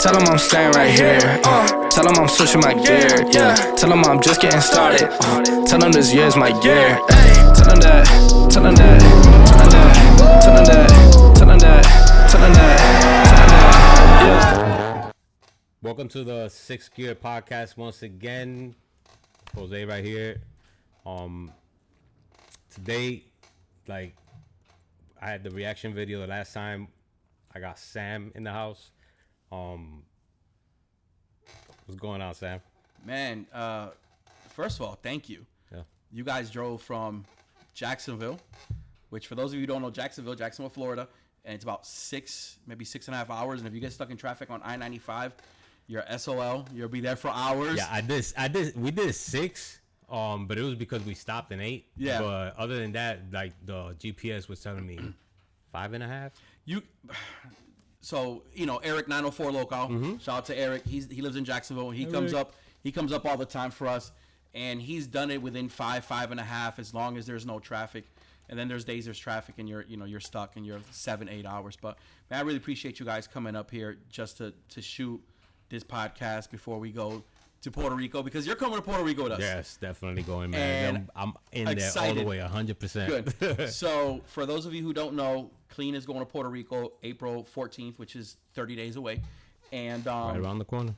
Tell them I'm staying right here. Tell them I'm switching my gear. Yeah. Tell them I'm just getting started. Tell them this year's my year. Tell them that. Tell them that. Tell them that. Tell them that. Tell them that. Tell them that. Tell them that. Yeah. Welcome to the Sixth Gear Podcast once again. Jose right here. Today, like, I had the reaction video the last time. I got Sam in the house. What's going on, Sam? Man, first of all, thank you. Yeah. You guys drove from Jacksonville, which for those of you who don't know, Jacksonville, Florida, and it's about maybe 6.5 hours. And if you get stuck in traffic on I-95, you're SOL. You'll be there for hours. Yeah, we did 6. But it was because we stopped in 8. Yeah. But other than that, like the GPS was telling me 5.5. So Eric 904 Local. Mm-hmm. Shout out to Eric. He lives in Jacksonville. He comes up all the time for us, and he's done it within 5.5 as long as there's no traffic. And then there's days there's traffic and you're stuck and you're 7-8 hours. But man, I really appreciate you guys coming up here just to shoot this podcast before we go to Puerto Rico, because you're coming to Puerto Rico with us. Yes, definitely going, man. And I'm in excited. there all the way, 100%. Good. So for those of you who don't know, Clean is going to Puerto Rico April 14th, which is 30 days away. And right around the corner.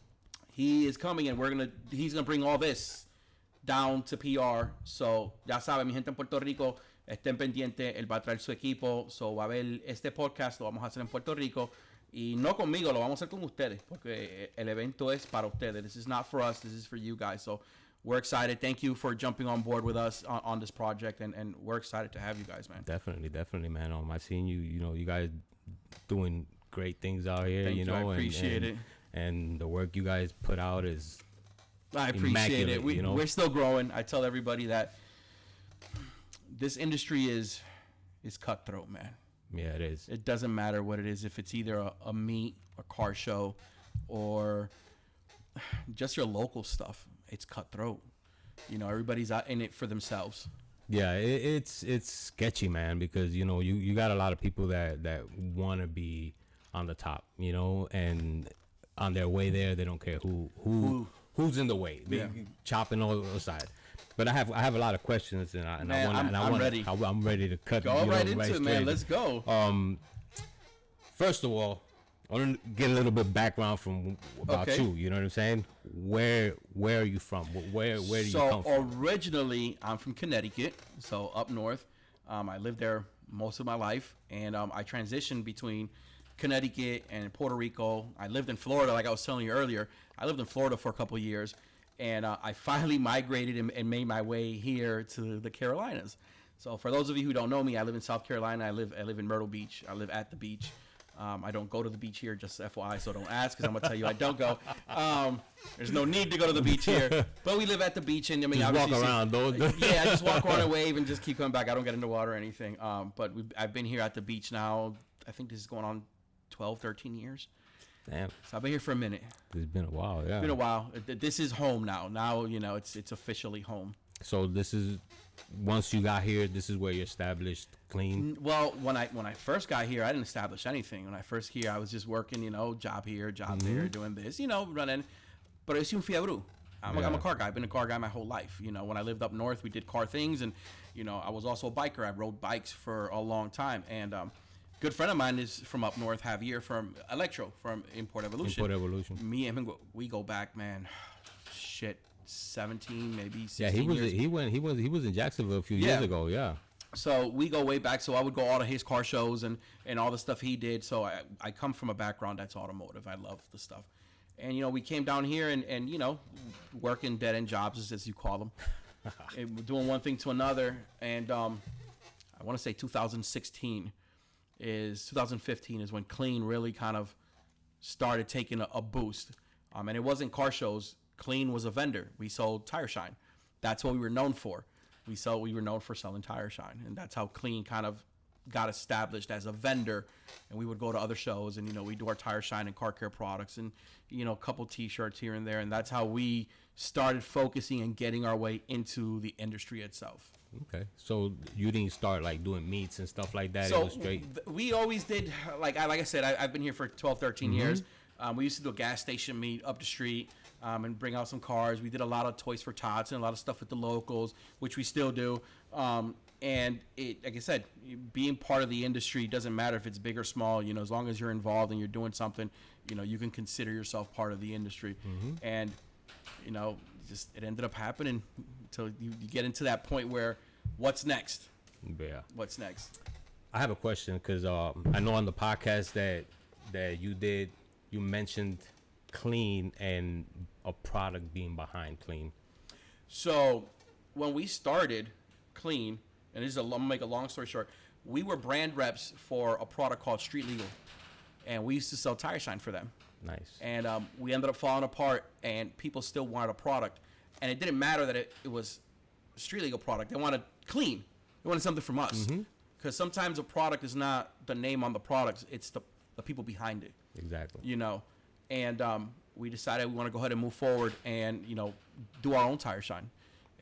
He is coming, and he's gonna bring all this down to PR. So ya saben, mi gente en Puerto Rico, estén pendientes, él va a traer su equipo. So va a haber este podcast, lo vamos a hacer en Puerto Rico. Y no conmigo, lo vamos a hacer con ustedes, porque el evento es para ustedes. This is not for us, this is for you guys. So we're excited. Thank you for jumping on board with us on this project, and we're excited to have you guys, man. Definitely, man. I've seen you guys doing great things out here. Thank you. I appreciate it. And the work you guys put out is I appreciate it. We're still growing. I tell everybody that this industry is cutthroat, man. Yeah, it is. It doesn't matter what it is. If it's either a meet, a car show, or just your local stuff, it's cutthroat. Everybody's out in it for themselves. Yeah, it's sketchy, man, because you got a lot of people that want to be on the top, and on their way there, they don't care who's in the way. They chopping all aside. But I have a lot of questions, and I'm ready. I'm ready to cut. Go right into it, man. Let's go. First of all, I want to get a little bit background about you. You know what I'm saying? Where are you from? Where do you come from? So originally, I'm from Connecticut, so up north. I lived there most of my life, and I transitioned between Connecticut and Puerto Rico. I lived in Florida, like I was telling you earlier. I lived in Florida for a couple of years. And I finally migrated and made my way here to the Carolinas. So for those of you who don't know me, I live in South Carolina. I live in Myrtle Beach. I live at the beach. I don't go to the beach here, just FYI, so don't ask, because I'm going to tell you I don't go. There's no need to go to the beach here. But we live at the beach. And I mean, just walk around, though. Yeah, I just walk around and wave and just keep coming back. I don't get into water or anything. But I've been here at the beach now. I think this is going on 12, 13 years. Damn. So I've been here for a minute. It's been a while, yeah. It's been a while. This is home now. Now, it's officially home. So this is, once you got here, this is where you established Clean? Well, when I first got here, I didn't establish anything. When I first here, I was just working, job here, job there, doing this, running. But es un fiebre. I'm a car guy. I've been a car guy my whole life. When I lived up north, we did car things. And, I was also a biker. I rode bikes for a long time. And, good friend of mine is from up north, Javier from Electro, from Import Evolution. Me and him, we go back, man. 17, maybe 16 years. He was in Jacksonville a few years ago. Yeah. So we go way back. So I would go all to his car shows and all the stuff he did. So I come from a background that's automotive. I love the stuff. And we came down here and working dead end jobs, as you call them, and doing one thing to another. And I want to say 2015 is when Clean really kind of started taking a boost. And it wasn't car shows. Clean was a vendor. We sold tire shine. That's what we were known for. We were known for selling tire shine, and that's how Clean kind of got established as a vendor. And we would go to other shows, and we do our tire shine and car care products, and a couple T-shirts here and there, and that's how we started focusing and getting our way into the industry itself. Okay, so you didn't start like doing meets and stuff like that. So it was straight. We always did, like I said, I've been here for 12, 13 years. We used to do a gas station meet up the street and bring out some cars. We did a lot of Toys for Tots and a lot of stuff with the locals, which we still do. And it, like I said, being part of the industry doesn't matter if it's big or small. You know, as long as you're involved and you're doing something, you know, you can consider yourself part of the industry. And, you know, just it ended up happening until you get into that point where what's next? Yeah. What's next? I have a question because I know on the podcast that you mentioned Clean and a product being behind Clean. So when we started Clean, and this is I'm gonna make a long story short, we were brand reps for a product called Street Legal, and we used to sell tire shine for them. Nice. And we ended up falling apart, and people still wanted a product, and it didn't matter that it was a Street Legal product. They wanted Clean. They wanted something from us, because sometimes a product is not the name on the product; it's the people behind it. Exactly. You know, and we decided we want to go ahead and move forward and, you know, do our own tire shine.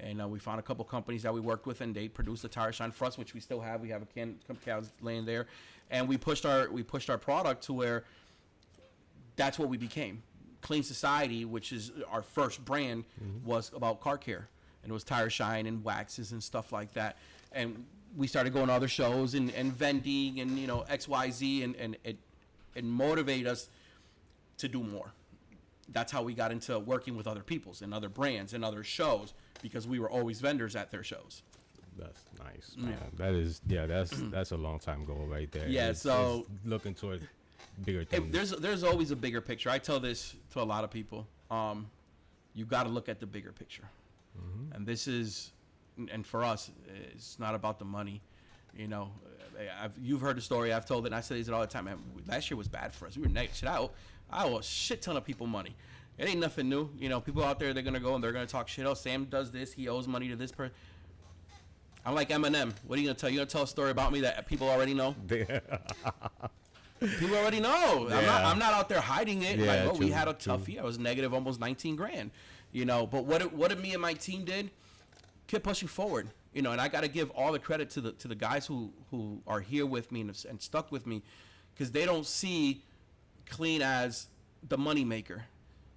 And we found a couple companies that we worked with, and they produced the tire shine for us, which we still have. We have a can laying there, and we pushed our product to where that's what we became. Clean Society, which is our first brand, was about car care, and it was tire shine and waxes and stuff like that. And we started going to other shows and vending and, you know, XYZ, and it motivated us to do more. That's how we got into working with other peoples and other brands and other shows, because we were always vendors at their shows. That's nice, man. That's a long time goal right there. Yeah, it's looking toward bigger things. There's always a bigger picture. I tell this to a lot of people. You got to look at the bigger picture. And this is, and for us, it's not about the money. You know, you've heard the story. I've told it, and I say it all the time. Man, last year was bad for us. We were negative. I owe a shit ton of people money. It ain't nothing new. You know, people out there, they're going to go and they're going to talk shit. Oh, Sam does this. He owes money to this person. I'm like Eminem. What are you going to tell? You going to tell a story about me that people already know? People already know. Yeah. I'm not out there hiding it. Yeah, like, oh, we true, had a tough year. I was negative almost 19 grand. You know, but what did me and my team did? Kept pushing forward. You know, and I got to give all the credit to the guys who are here with me and stuck with me, because they don't see Clean as the money maker.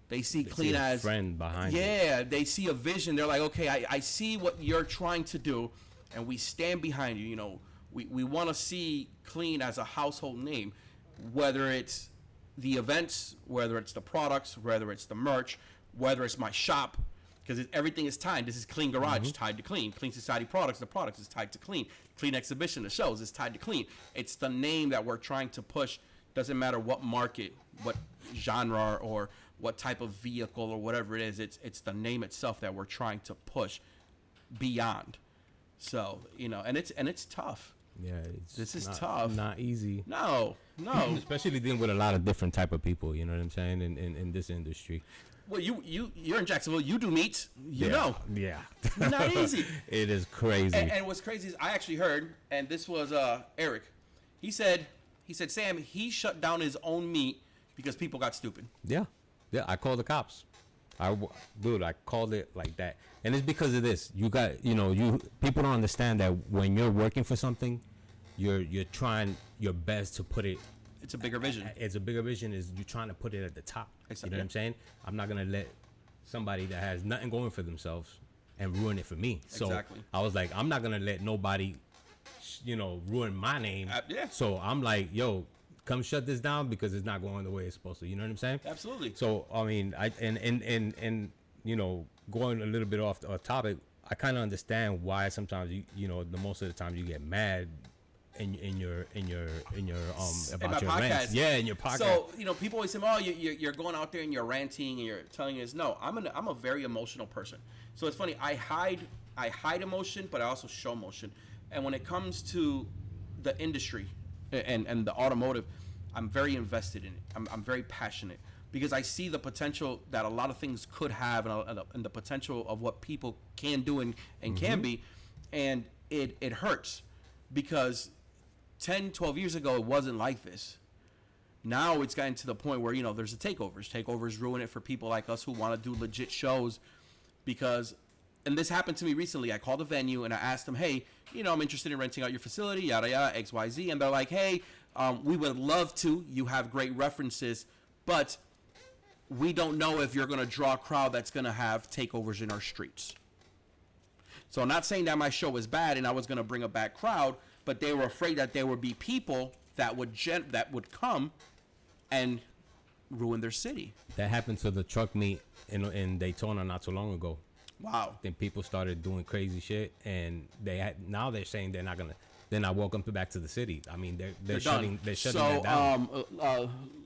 They see Clean as a friend behind it. They see a vision. They're like, okay, I see what you're trying to do, and we stand behind you. You know, we want to see Clean as a household name, whether it's the events, whether it's the products, whether it's the merch, whether it's my shop, because everything is tied. This is Clean Garage, tied to Clean. Clean Society products, the products is tied to Clean. Clean Exhibition, the shows, is tied to Clean. It's the name that we're trying to push. Doesn't matter what market, what genre, or what type of vehicle or whatever it is. It's the name itself that we're trying to push beyond. So, you know, and it's tough. Yeah, this is tough. Not easy. No. Especially dealing with a lot of different type of people. You know what I'm saying? In this industry. Well, you're in Jacksonville. You do meets. You know. Yeah. Not easy. It is crazy. And what's crazy is I actually heard, and this was Eric. He said, Sam, he shut down his own meet because people got stupid. Yeah. I called the cops. I called it like that, and it's because of this. People don't understand that when you're working for something, you're trying your best to put it. It's a bigger vision. It's a bigger vision. Is you're trying to put it at the top. Exactly. You know what I'm saying? I'm not gonna let somebody that has nothing going for themselves and ruin it for me. So exactly. I was like, I'm not gonna let nobody, ruin my name. Yeah. So I'm like, yo, come shut this down because it's not going the way it's supposed to. You know what I'm saying? Absolutely. So I mean, going a little bit off topic, I kind of understand why sometimes the most of the time you get mad in your about your rants. Yeah, in your podcast. So people always say, "Oh, you're going out there and you're ranting and you're telling us." No, I'm a very emotional person. So it's funny. I hide emotion, but I also show emotion. And when it comes to the industry and the automotive, I'm very invested in it. I'm very passionate because I see the potential that a lot of things could have and the potential of what people can do and can be. And it hurts because 10, 12 years ago, it wasn't like this. Now it's gotten to the point where, there's the takeovers. Takeovers ruin it for people like us who want to do legit shows because, and this happened to me recently. I called a venue and I asked them, hey, I'm interested in renting out your facility, yada, yada, XYZ. And they're like, hey, we would love to. You have great references, but we don't know if you're going to draw a crowd that's going to have takeovers in our streets. So I'm not saying that my show is bad and I was going to bring a bad crowd, but they were afraid that there would be people that would come and ruin their city. That happened to the truck meet in Daytona not too long ago. Wow. Then people started doing crazy shit, and now they're saying they're not welcome back to the city. I mean, they're shutting that down.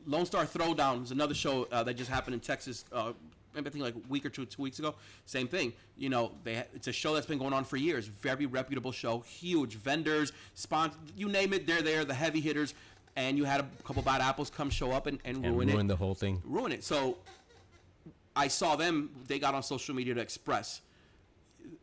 Lone Star Throwdown is another show that just happened in Texas. I think like a week or 2 weeks ago. Same thing. You know, it's a show that's been going on for years. Very reputable show. Huge vendors, sponsors, you name it, they're there. The heavy hitters, and you had a couple bad apples come show up and ruin the whole thing. Ruin it. So I saw them. They got on social media to express.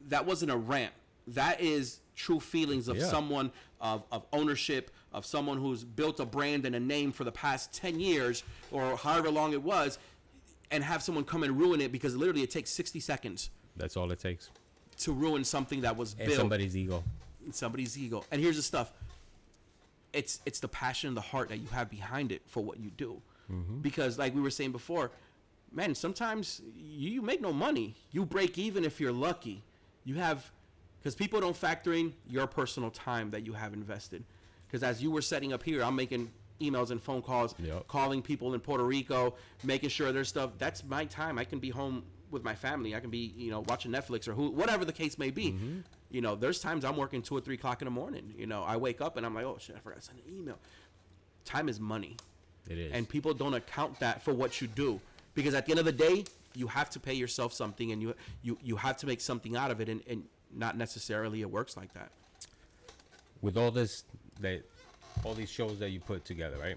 That wasn't a rant. That is true feelings of someone of ownership, of someone who's built a brand and a name for the past 10 years or however long it was, and have someone come and ruin it because literally it takes 60 seconds. That's all it takes to ruin something that was built. Somebody's ego. And here's the stuff. It's the passion and the heart that you have behind it for what you do. Mm-hmm. Because like we were saying before, man, sometimes you make no money. You break even if you're lucky. Because people don't factor in your personal time that you have invested. Because as you were setting up here, I'm making emails and phone calls, calling people in Puerto Rico, making sure there's stuff. That's my time. I can be home with my family. I can be, watching Netflix or whatever the case may be. Mm-hmm. There's times I'm working 2 or 3 o'clock in the morning. I wake up and I'm like, oh shit, I forgot to send an email. Time is money. It is. And people don't account that for what you do. Because at the end of the day, you have to pay yourself something, and you have to make something out of it, and not necessarily it works like that. With all these shows that you put together, right?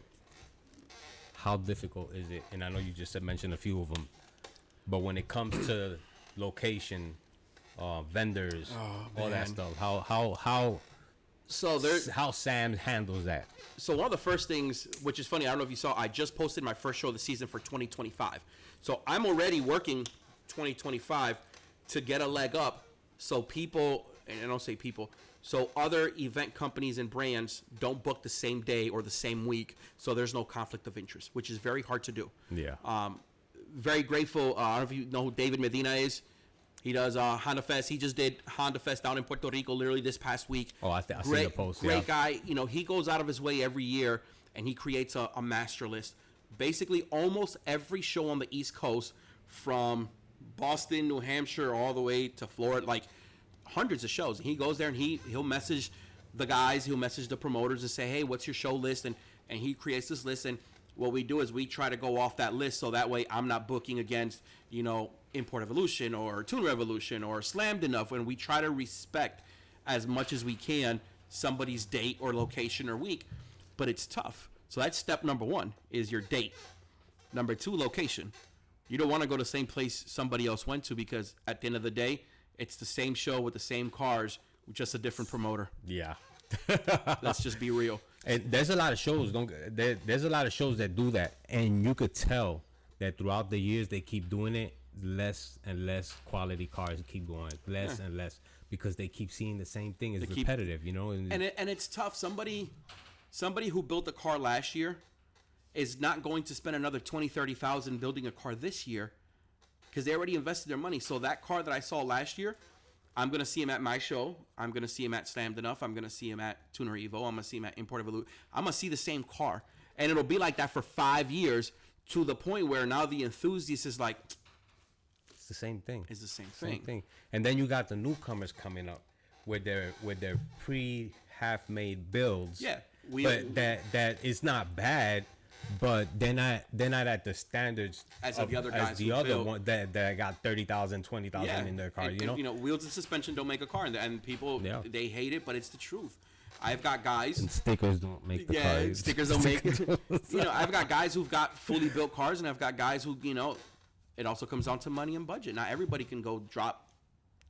How difficult is it? And I know you just mentioned a few of them, but when it comes to location, vendors, all that stuff, how Sam handles that. So one of the first things, which is funny, I don't know if you saw, I just posted my first show of the season for 2025. So I'm already working 2025 to get a leg up. So people, and I don't say people, so other event companies and brands don't book the same day or the same week. So there's no conflict of interest, which is very hard to do. Yeah. Very grateful. I don't know if you know who David Medina is. He does Honda Fest. He just did Honda Fest down in Puerto Rico literally this past week. Oh, I see the post. Great guy. He goes out of his way every year, and he creates a master list. Basically, almost every show on the East Coast, from Boston, New Hampshire, all the way to Florida, like hundreds of shows. And he goes there and he'll message the guys, he'll message the promoters and say, hey, what's your show list? And he creates this list. And what we do is we try to go off that list, so that way I'm not booking against, Import Evolution or Tune Revolution or Slammed Enough, when we try to respect as much as we can somebody's date or location or week. But it's tough. So that's step number 1 is your date. Number 2, location. You don't want to go to the same place somebody else went to, because at the end of the day, it's the same show with the same cars with just a different promoter. Yeah. Let's just be real. And there's a lot of shows. There's a lot of shows that do that, and you could tell that throughout the years they keep doing it. Less and less quality cars keep going, less and less, because they keep seeing the same thing. It's repetitive, And it's tough. Somebody who built a car last year is not going to spend another $20,000-$30,000 building a car this year, because they already invested their money. So that car that I saw last year, I'm going to see him at my show. I'm going to see him at Slammed Enough. I'm going to see him at Tuner Evo. I'm going to see him at Import Evolution. I'm going to see the same car. And it'll be like that for 5 years, to the point where now the enthusiast is like, it's the same thing. It's the same thing. And then you got the newcomers coming up with their half-made builds. Yeah. But that is not bad, but they're not at the standards as the other guys, the other one that got 30,000, 20,000 in their car. And, wheels and suspension don't make a car, and people they hate it, but it's the truth. I've got guys. And stickers don't make the car. Yeah, stickers don't make it. I've got guys who've got fully built cars, and I've got guys who, it also comes down to money and budget. Not everybody can go drop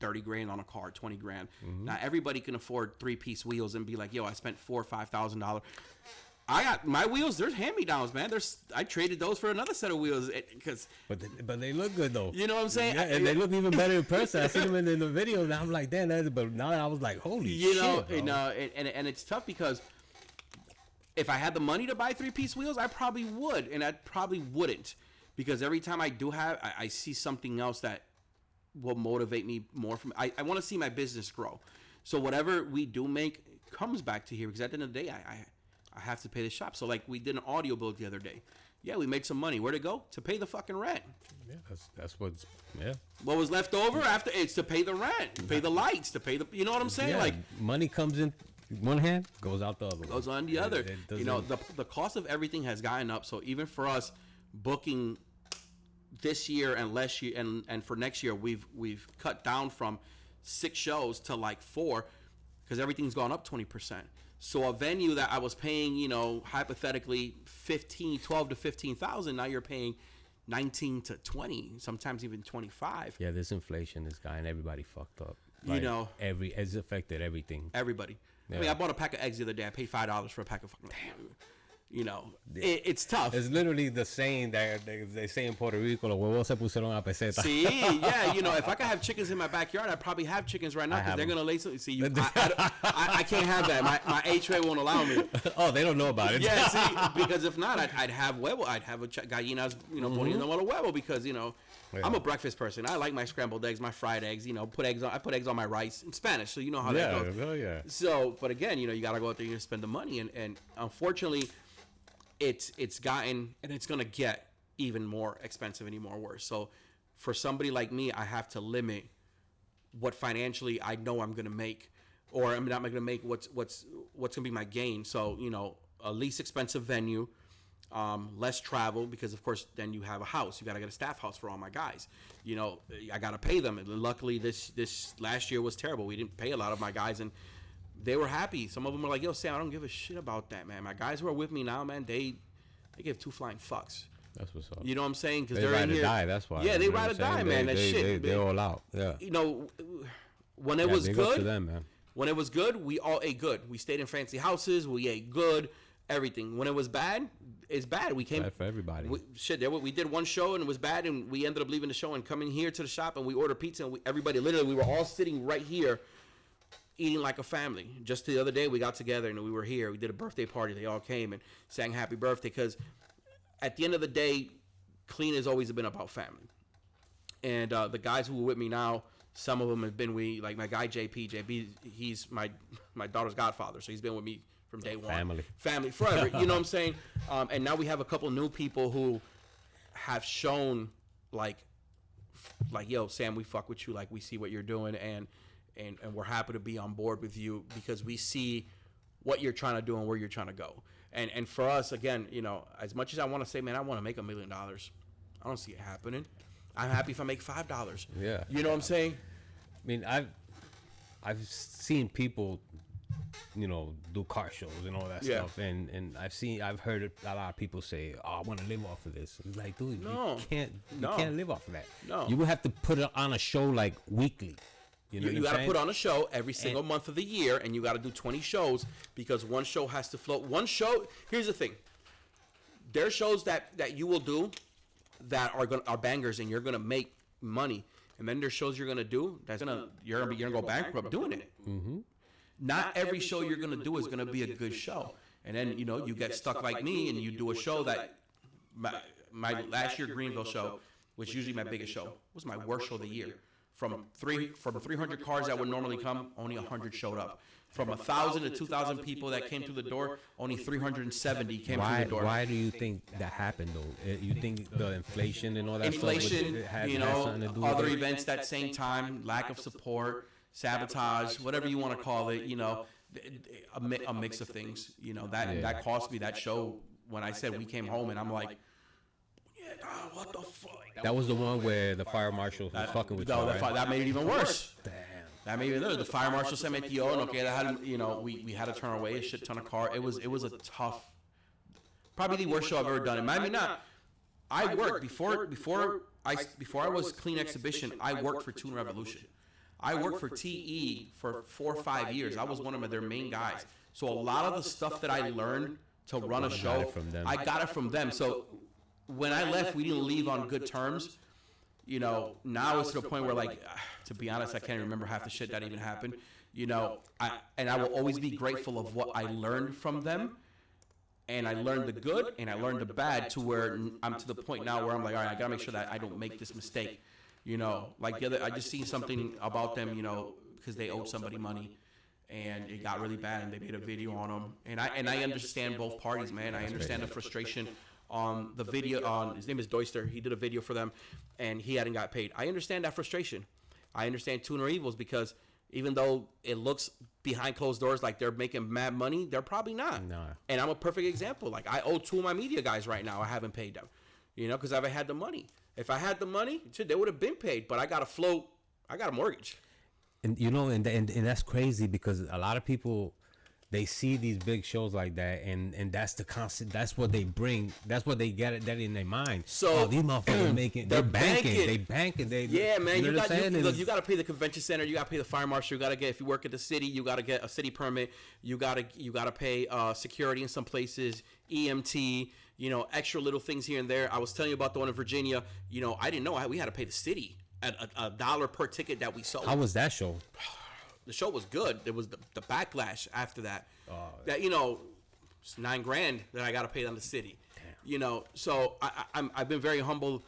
$30,000 on a car, $20,000. Mm-hmm. Not everybody can afford 3-piece wheels and be like, yo, I spent $4,000 or $5,000. I got my wheels. There's hand-me-downs, man. I traded those for another set of wheels because. But they look good though. You know what I'm saying? Yeah, and they look even better in person. I see them in the video, and I'm like, damn. But now I was like, holy shit. And it's tough, because if I had the money to buy 3-piece wheels, I probably would, and I probably wouldn't, because every time I do have, I see something else that will motivate me more. I want to see my business grow. So whatever we do make comes back to here, because at the end of the day, I have to pay the shop. So like we did an audio build the other day. Yeah, we made some money. Where'd it go? To pay the fucking rent. Yeah, that's what's What was left over after it's to pay the rent, to pay the lights, to pay the, you know what I'm saying? Yeah, Like money comes in one hand, goes out the other. Goes on the other. You know, the cost of everything has gotten up. So even for us booking this year and last year and for next year, we've cut down from 6 shows to like 4, because everything's gone up 20%. So a venue that I was paying, you know, hypothetically 12 to 15,000, now you're paying 19 to 20, sometimes even 25. Yeah, this inflation has gotten everybody fucked up. You know, it's affected everything. Everybody. Yeah. I mean, I bought a pack of eggs the other day. I paid $5 for a pack of fucking. You know, it's tough. It's literally the saying that they say in Puerto Rico, los huevos se pusieron a peseta. See, yeah, you know, if I could have chickens in my backyard, I'd probably have chickens right now, because they're going to lay some. See, I can't have that. My HOA won't allow me. Oh, they don't know about it. Yeah, see, because if not, I'd have huevo. I'd have gallinas, you know, poniendo a huevo, because, you know, I'm a breakfast person. I like my scrambled eggs, my fried eggs, you know, I put eggs on my rice in Spanish, so you know how that goes. Oh, yeah. So, but again, you know, you got to go out there and spend the money, and unfortunately, it's gotten, and it's going to get even more expensive and even more worse. So for somebody like me, I have to limit what financially I know I'm going to make, or I'm not going to make what's going to be my gain. So, you know, a least expensive venue, less travel, because of course then you have a house. You got to get a staff house for all my guys. You know, I got to pay them. And luckily this last year was terrible. We didn't pay a lot of my guys, and they were happy. Some of them were like, yo, Sam, I don't give a shit about that, man. My guys who are with me now, man, they give 2 flying fucks. That's what's up. You know what I'm saying? Because they they're ride in or here. Die, that's why. Yeah, they ride or die, man. That shit. They're all out. Yeah. You know, when it was good, to them, man. When it was good, we all ate good. We stayed in fancy houses. We ate good. Everything. When it was bad, it's bad. We came bad for everybody. We did one show and it was bad, and we ended up leaving the show and coming here to the shop, and we ordered pizza, and everybody literally, we were all sitting right here eating like a family. Just the other day we got together and we were here. We did a birthday party. They all came and sang happy birthday, because at the end of the day, clean has always been about family. And the guys who are with me now, some of them have been like my guy JP, he's my daughter's godfather, so he's been with me from day one. Family forever. You know what I'm saying? And now we have a couple new people who have shown like yo, Sam, we fuck with you, like we see what you're doing, and we're happy to be on board with you, because we see what you're trying to do and where you're trying to go. And for us, again, you know, as much as I want to say, man, I want to make $1 million, I don't see it happening. I'm happy if I make $5. Yeah. You know what I'm saying? I mean, I've seen people, you know, do car shows and all that stuff, and I've heard a lot of people say, "Oh, I want to live off of this." It's like, dude, you can't live off of that. No, you would have to put it on a show like weekly. You got to put on a show every single month of the year, and you got to do 20 shows, because one show has to float. One show. Here's the thing. There are shows that you will do that are bangers, and you're gonna make money, and then there's shows you're gonna do you're gonna go bankrupt doing it. Mm-hmm. Not every show you're gonna do is gonna be a good show, and then you know you get stuck like me, and you do a show that my last year Greenville show, which is usually my biggest show, was my worst show of the year. From 300 cars that would normally come, only 100 showed up. From 1,000 to 2,000 people that came through the door, only 370 came through the door. Why do you think that happened, though? You think the inflation and all that inflation, you know, other events that same time, lack of support, sabotage, whatever you want to call it, you know, a mix of things. You know, that cost me that show. When I said we came home, and I'm like, God, what the fuck? That was the one where the fire marshal was fucking with you, right? That made it even worse. Damn. That made it worse. The fire marshal se metió, and we had to turn away a shit ton of car. It was a tough, probably the worst show I've ever done. And maybe not. I worked before I was Clean Exhibition. I worked for Tune Revolution. I worked for TE for 4 or 5 years. I was one of their main guys. So a lot of the stuff that I learned to run a show, I got it from them. So when I left, we didn't leave on good terms. You know, now it's to the point where, like, to be honest, I can't remember half the shit that even happened. You know, I will always be grateful of what I learned from them. And I learned the good and I learned the bad to where I'm to the point now where I'm like, all right, I gotta make sure that I don't make this mistake. You know, like the other, I just seen something about them, you know, because they owed somebody money, and it got really bad, and they made a video on them. And I understand both parties, man. I understand the frustration on the video. On his name is Doyster. He did a video for them, and he hadn't got paid. I understand that frustration. I understand Tuner Evils because even though it looks behind closed doors like they're making mad money, they're probably not. No. And I'm a perfect example. Like I owe 2 of my media guys right now. I haven't paid them, you know, because I haven't had the money. If I had the money, they would have been paid. But I got to float. I got a mortgage. And you know, and that's crazy because a lot of people, they see these big shows like that, and that's the constant. That's what they bring. That's what they get that in their mind. So these motherfuckers making. They're banking. They banking. They yeah, man. You got to pay the convention center. You got to pay the fire marshal. You got to get if you work at the city. You got to get a city permit. You got to pay security in some places. EMT. You know, extra little things here and there. I was telling you about the one in Virginia. You know, I didn't know we had to pay the city at $1 per ticket that we sold. How was that show? The show was good. There was the backlash after that. That you know, it's $9,000 that I got to pay on the city. Damn. You know, so I've been very humble,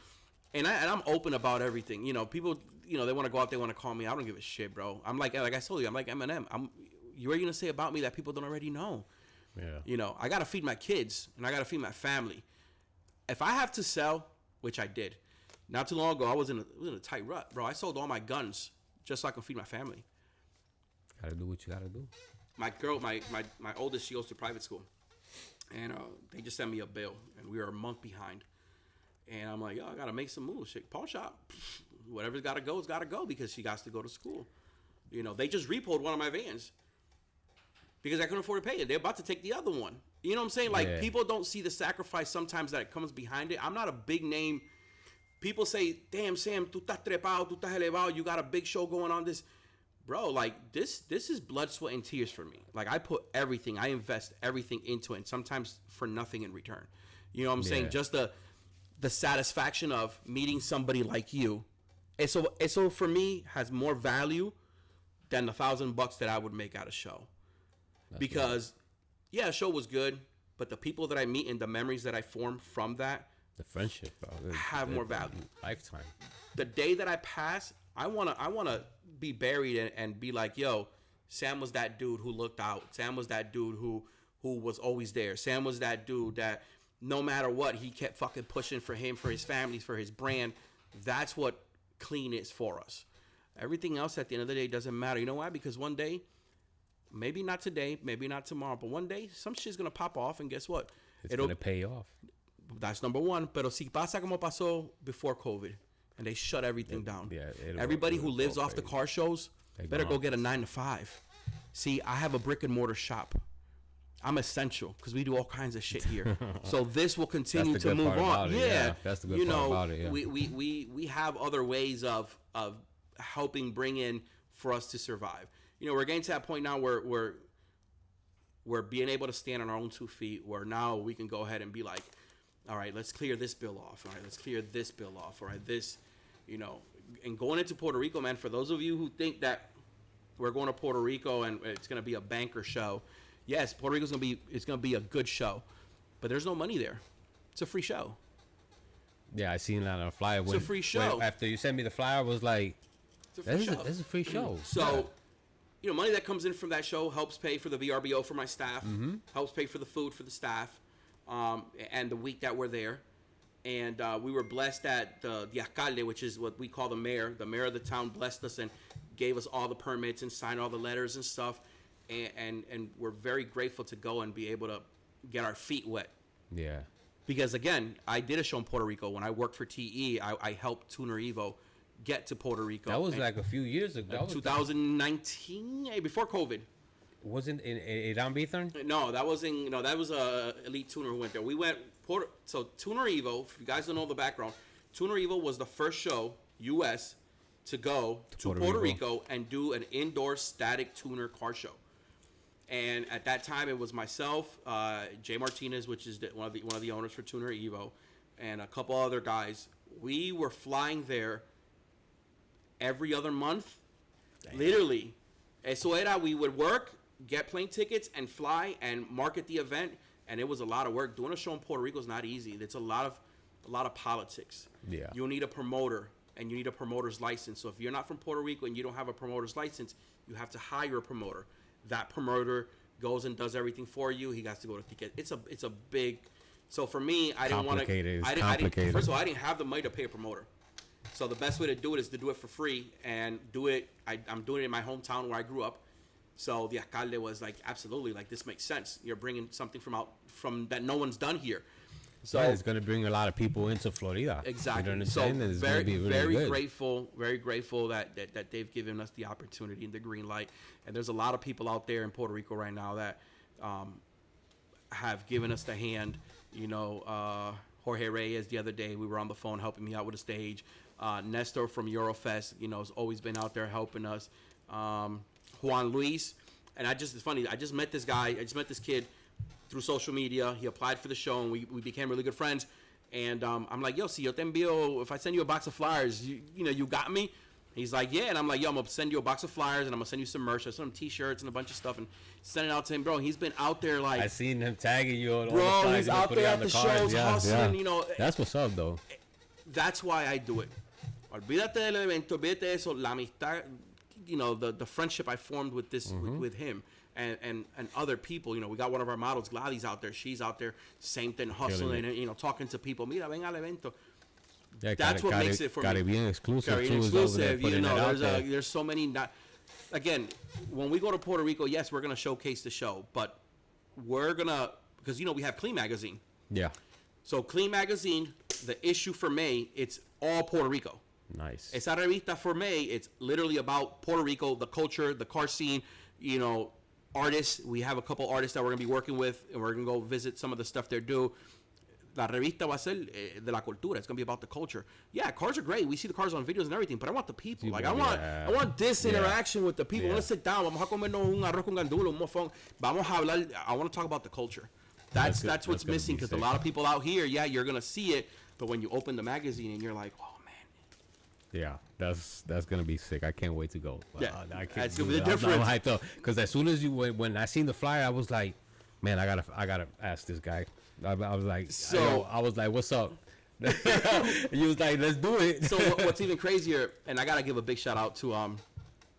and I'm open about everything. You know, people, you know, they want to go out, they want to call me. I don't give a shit, bro. I'm like I told you, I'm like Eminem. What are you gonna say about me that people don't already know? Yeah. You know, I gotta feed my kids and I gotta feed my family. If I have to sell, which I did, not too long ago, I was in a tight rut, bro. I sold all my guns just so I can feed my family. Gotta do what you gotta do. My girl, my oldest, she goes to private school, and they just sent me a bill, and we were a month behind. And I'm like, yo, I gotta make some moves. Shit, pawn shop, whatever's gotta go, it's gotta go because she got to go to school. You know, they just repoed one of my vans because I couldn't afford to pay it. They're about to take the other one. You know what I'm saying? Like people don't see the sacrifice sometimes that comes behind it. I'm not a big name. People say, damn, Sam, tú estás trepado, tú estás elevado, you got a big show going on. This, bro, like this is blood, sweat, and tears for me. Like I put everything, I invest everything into it, and sometimes for nothing in return. You know what I'm saying? Just the satisfaction of meeting somebody like you. So for me has more value than the $1,000 that I would make at a show. That's because, a show was good, but the people that I meet and the memories that I form from that, the friendship, bro, have more value. Lifetime. The day that I pass, I wanna be buried and be like, yo, Sam was that dude who looked out. Sam was that dude who was always there. Sam was that dude that no matter what, he kept fucking pushing for him, for his family, for his brand. That's what clean is for us. Everything else at the end of the day doesn't matter. You know why? Because one day, maybe not today, maybe not tomorrow, but one day some shit's gonna pop off, and guess what? It'll gonna pay off. That's number one. Pero si pasa como pasó before COVID, and they shut everything down. Yeah, everybody who lives off the car shows better go get a 9 to 5. See, I have a brick and mortar shop. I'm essential because we do all kinds of shit here. So this will continue to move on. Yeah, that's the good part about it. Yeah. We have other ways of helping bring in for us to survive. You know, we're getting to that point now where we're being able to stand on our own 2 feet. Where now we can go ahead and be like, all right, let's clear this bill off. All right, let's clear this bill off. All right, this, you know, and going into Puerto Rico, man. For those of you who think that we're going to Puerto Rico and it's going to be a banker show. Yes, Puerto Rico's it's gonna be a good show, but there's no money there. It's a free show. Yeah, I seen that on a flyer. It's a free show. After you sent me the flyer, I was like, it's a free show. This is a free show. So, you know, money that comes in from that show helps pay for the VRBO for my staff, helps pay for the food for the staff, and the week that we're there. And we were blessed that the alcalde, which is what we call the mayor of the town, blessed us and gave us all the permits and signed all the letters and stuff. And we're very grateful to go and be able to get our feet wet. Yeah. Because, again, I did a show in Puerto Rico. When I worked for TE, I helped Tuner Evo get to Puerto Rico. That was like a few years ago. 2019, before COVID. Wasn't in Iran Bithorn? No, that was Elite Tuner who went there. We went, so Tuner Evo, if you guys don't know the background, Tuner Evo was the first show, U.S., to go to Puerto Rico and do an indoor static tuner car show. And at that time, it was myself, Jay Martinez, which is one of the owners for Tuner Evo, and a couple other guys. We were flying there every other month, literally. Eso era, we would work, get plane tickets, and fly and market the event. and it was a lot of work. Doing a show in Puerto Rico is not easy. It's a lot of politics. Yeah. You'll need a promoter, and you need a promoter's license. So if you're not from Puerto Rico and you don't have a promoter's license, you have to hire a promoter. That promoter goes and does everything for you. He has to go to ticket. It's a big. So for me, I didn't want to. Complicated. First of all, I didn't have the money to pay a promoter. So the best way to do it is to do it for free and do it. I'm doing it in my hometown where I grew up. So the alcalde was like, absolutely, like this makes sense. You're bringing something from that no one's done here. So it's going to bring a lot of people into Florida. Exactly. You know so very grateful that they've given us the opportunity and the green light. And there's a lot of people out there in Puerto Rico right now that have given us the hand. You know, Jorge Reyes the other day, we were on the phone helping me out with the stage. Nestor from Eurofest, you know, has always been out there helping us. Juan Luis, and it's funny, I just met this guy, I just met this kid through social media. He applied for the show, and we became really good friends. And I'm like, yo, si yo te envío, if I send you a box of flyers, you know, you got me? He's like, yeah. And I'm like, yo, I'm going to send you a box of flyers, and I'm going to send you some merch. I sent him T-shirts and a bunch of stuff, and send it out to him. Bro, he's been out there like... I seen him tagging you on all the flags. Bro, he's out there at the shows hustling, you know. That's what's up, though. That's why I do it. Olvídate del evento, olvídate de eso, la amistad, you know, the friendship I formed with this, with him. And other people, you know, we got one of our models, Gladys, out there. She's out there, same thing, hustling and, you know, talking to people. Mira, ven al evento. Yeah, that's what makes it for me. Bien exclusive, bien exclusive. You know, there's so many. Again, when we go to Puerto Rico, yes, we're gonna showcase the show, but we're gonna, because you know we have Clean Magazine. Yeah. So Clean Magazine, the issue for May, it's all Puerto Rico. Nice. Esa revista for May, it's literally about Puerto Rico, the culture, the car scene, you know, artists. We have a couple artists that we're going to be working with, and we're going to go visit some of the stuff they do. La revista va a ser de la cultura. It's going to be about the culture. Yeah, cars are great. We see the cars on videos and everything, but I want the people. Like, I want this interaction with the people. I want to sit down. Vamos a comernos un arroz con gandulo, un mofón. Vamos a hablar. I want to talk about the culture. That's what's missing, because a lot of people out here, yeah, you're going to see it, but when you open the magazine and you're like, oh, yeah, that's gonna be sick. I can't wait to go. Yeah, that's gonna be the difference. I'm hyped up because as soon as when I seen the flyer, I was like, man, I gotta ask this guy. I was like, I was like, what's up? He was like, let's do it. So what's even crazier, and I gotta give a big shout out to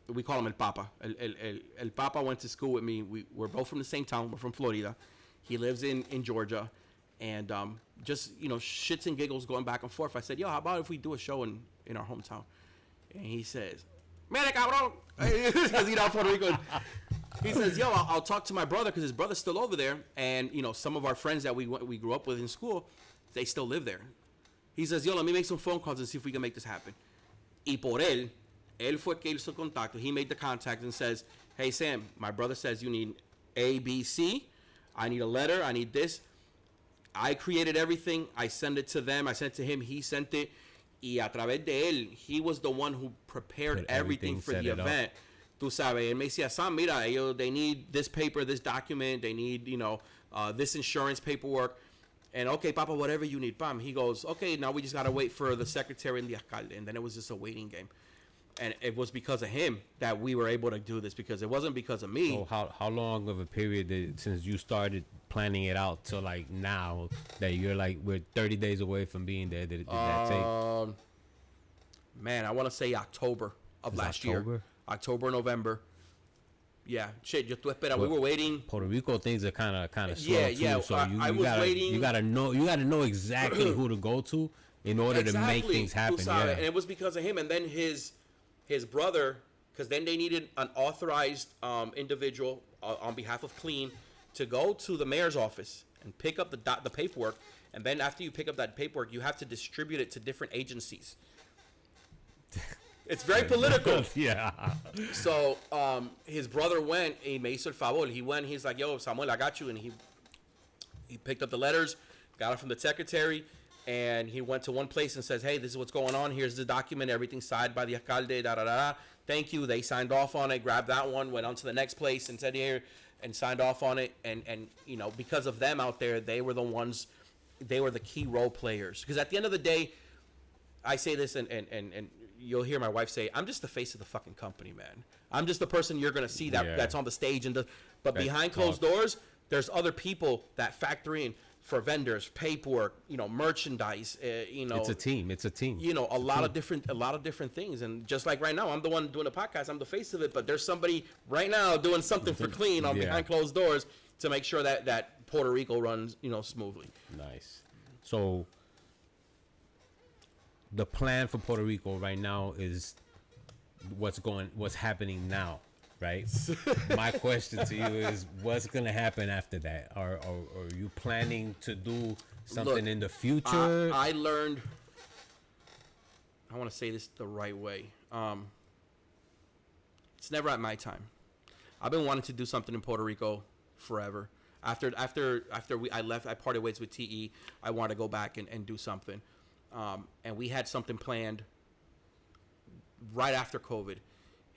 we call him El Papa. El Papa went to school with me. We're both from the same town. We're from Florida. He lives in Georgia. And just, you know, shits and giggles going back and forth. I said, yo, how about if we do a show in our hometown? And he says, Mire, cabrón. Because, you know, Puerto Rico. He says, yo, I'll talk to my brother, because his brother's still over there. And, you know, some of our friends that we grew up with in school, they still live there. He says, yo, let me make some phone calls and see if we can make this happen. Y por él fue que hizo contacto. He made the contact and says, hey, Sam, my brother says you need A, B, C. I need a letter. I need this. I created everything. I sent it to them. I sent it to him. He sent it. Y a través de él, he was the one who prepared everything for the event. Tú sabes, él me decía, Sam, mira, they need this paper, this document. They need, you know, this insurance paperwork. And, okay, Papa, whatever you need, Pam. He goes, okay, now we just got to wait for the secretary and the alcalde. And then it was just a waiting game. And it was because of him that we were able to do this, because it wasn't because of me. So how long of a period since you started planning it out to like now that you're like, we're 30 days away from being there, did that take? Man, I want to say October of last year. October, November. Yeah, shit. Yo estuve esperando. We were waiting. Puerto Rico things are kind of slow too. Yeah. So I was waiting. You gotta know exactly who to go to in order to make things happen. Yeah. And it was because of him. And then his brother, because then they needed an authorized individual on behalf of Clean to go to the mayor's office and pick up the paperwork. And then after you pick up that paperwork, you have to distribute it to different agencies. It's very political. Yeah. So his brother went, y me hizo el favor. He went, he's like, yo, Samuel, I got you. And he picked up the letters, got it from the secretary, and he went to one place and says, hey, this is what's going on. Here's the document. Everything signed by the alcalde, da-da-da-da. Thank you. They signed off on it, grabbed that one, went on to the next place and said here, and signed off on it. And you know, because of them out there, they were the ones, they were the key role players. Because at the end of the day, I say this, and you'll hear my wife say, I'm just the face of the fucking company, man. I'm just the person you're going to see that's on the stage. But behind closed doors, there's other people that factor in for vendors, paperwork, merchandise, It's a team. It's a team. A lot of different things. And just like right now, I'm the one doing the podcast. I'm the face of it, but there's somebody right now doing something for clean behind closed doors to make sure that Puerto Rico runs, smoothly. Nice. So the plan for Puerto Rico right now is what's happening now, right? My question to you is, what's gonna happen after that? Are you planning to do something in the future? I learned. I want to say this the right way. It's never at my time. I've been wanting to do something in Puerto Rico forever. After I left, I parted ways with TE. I wanted to go back and do something, and we had something planned right after COVID,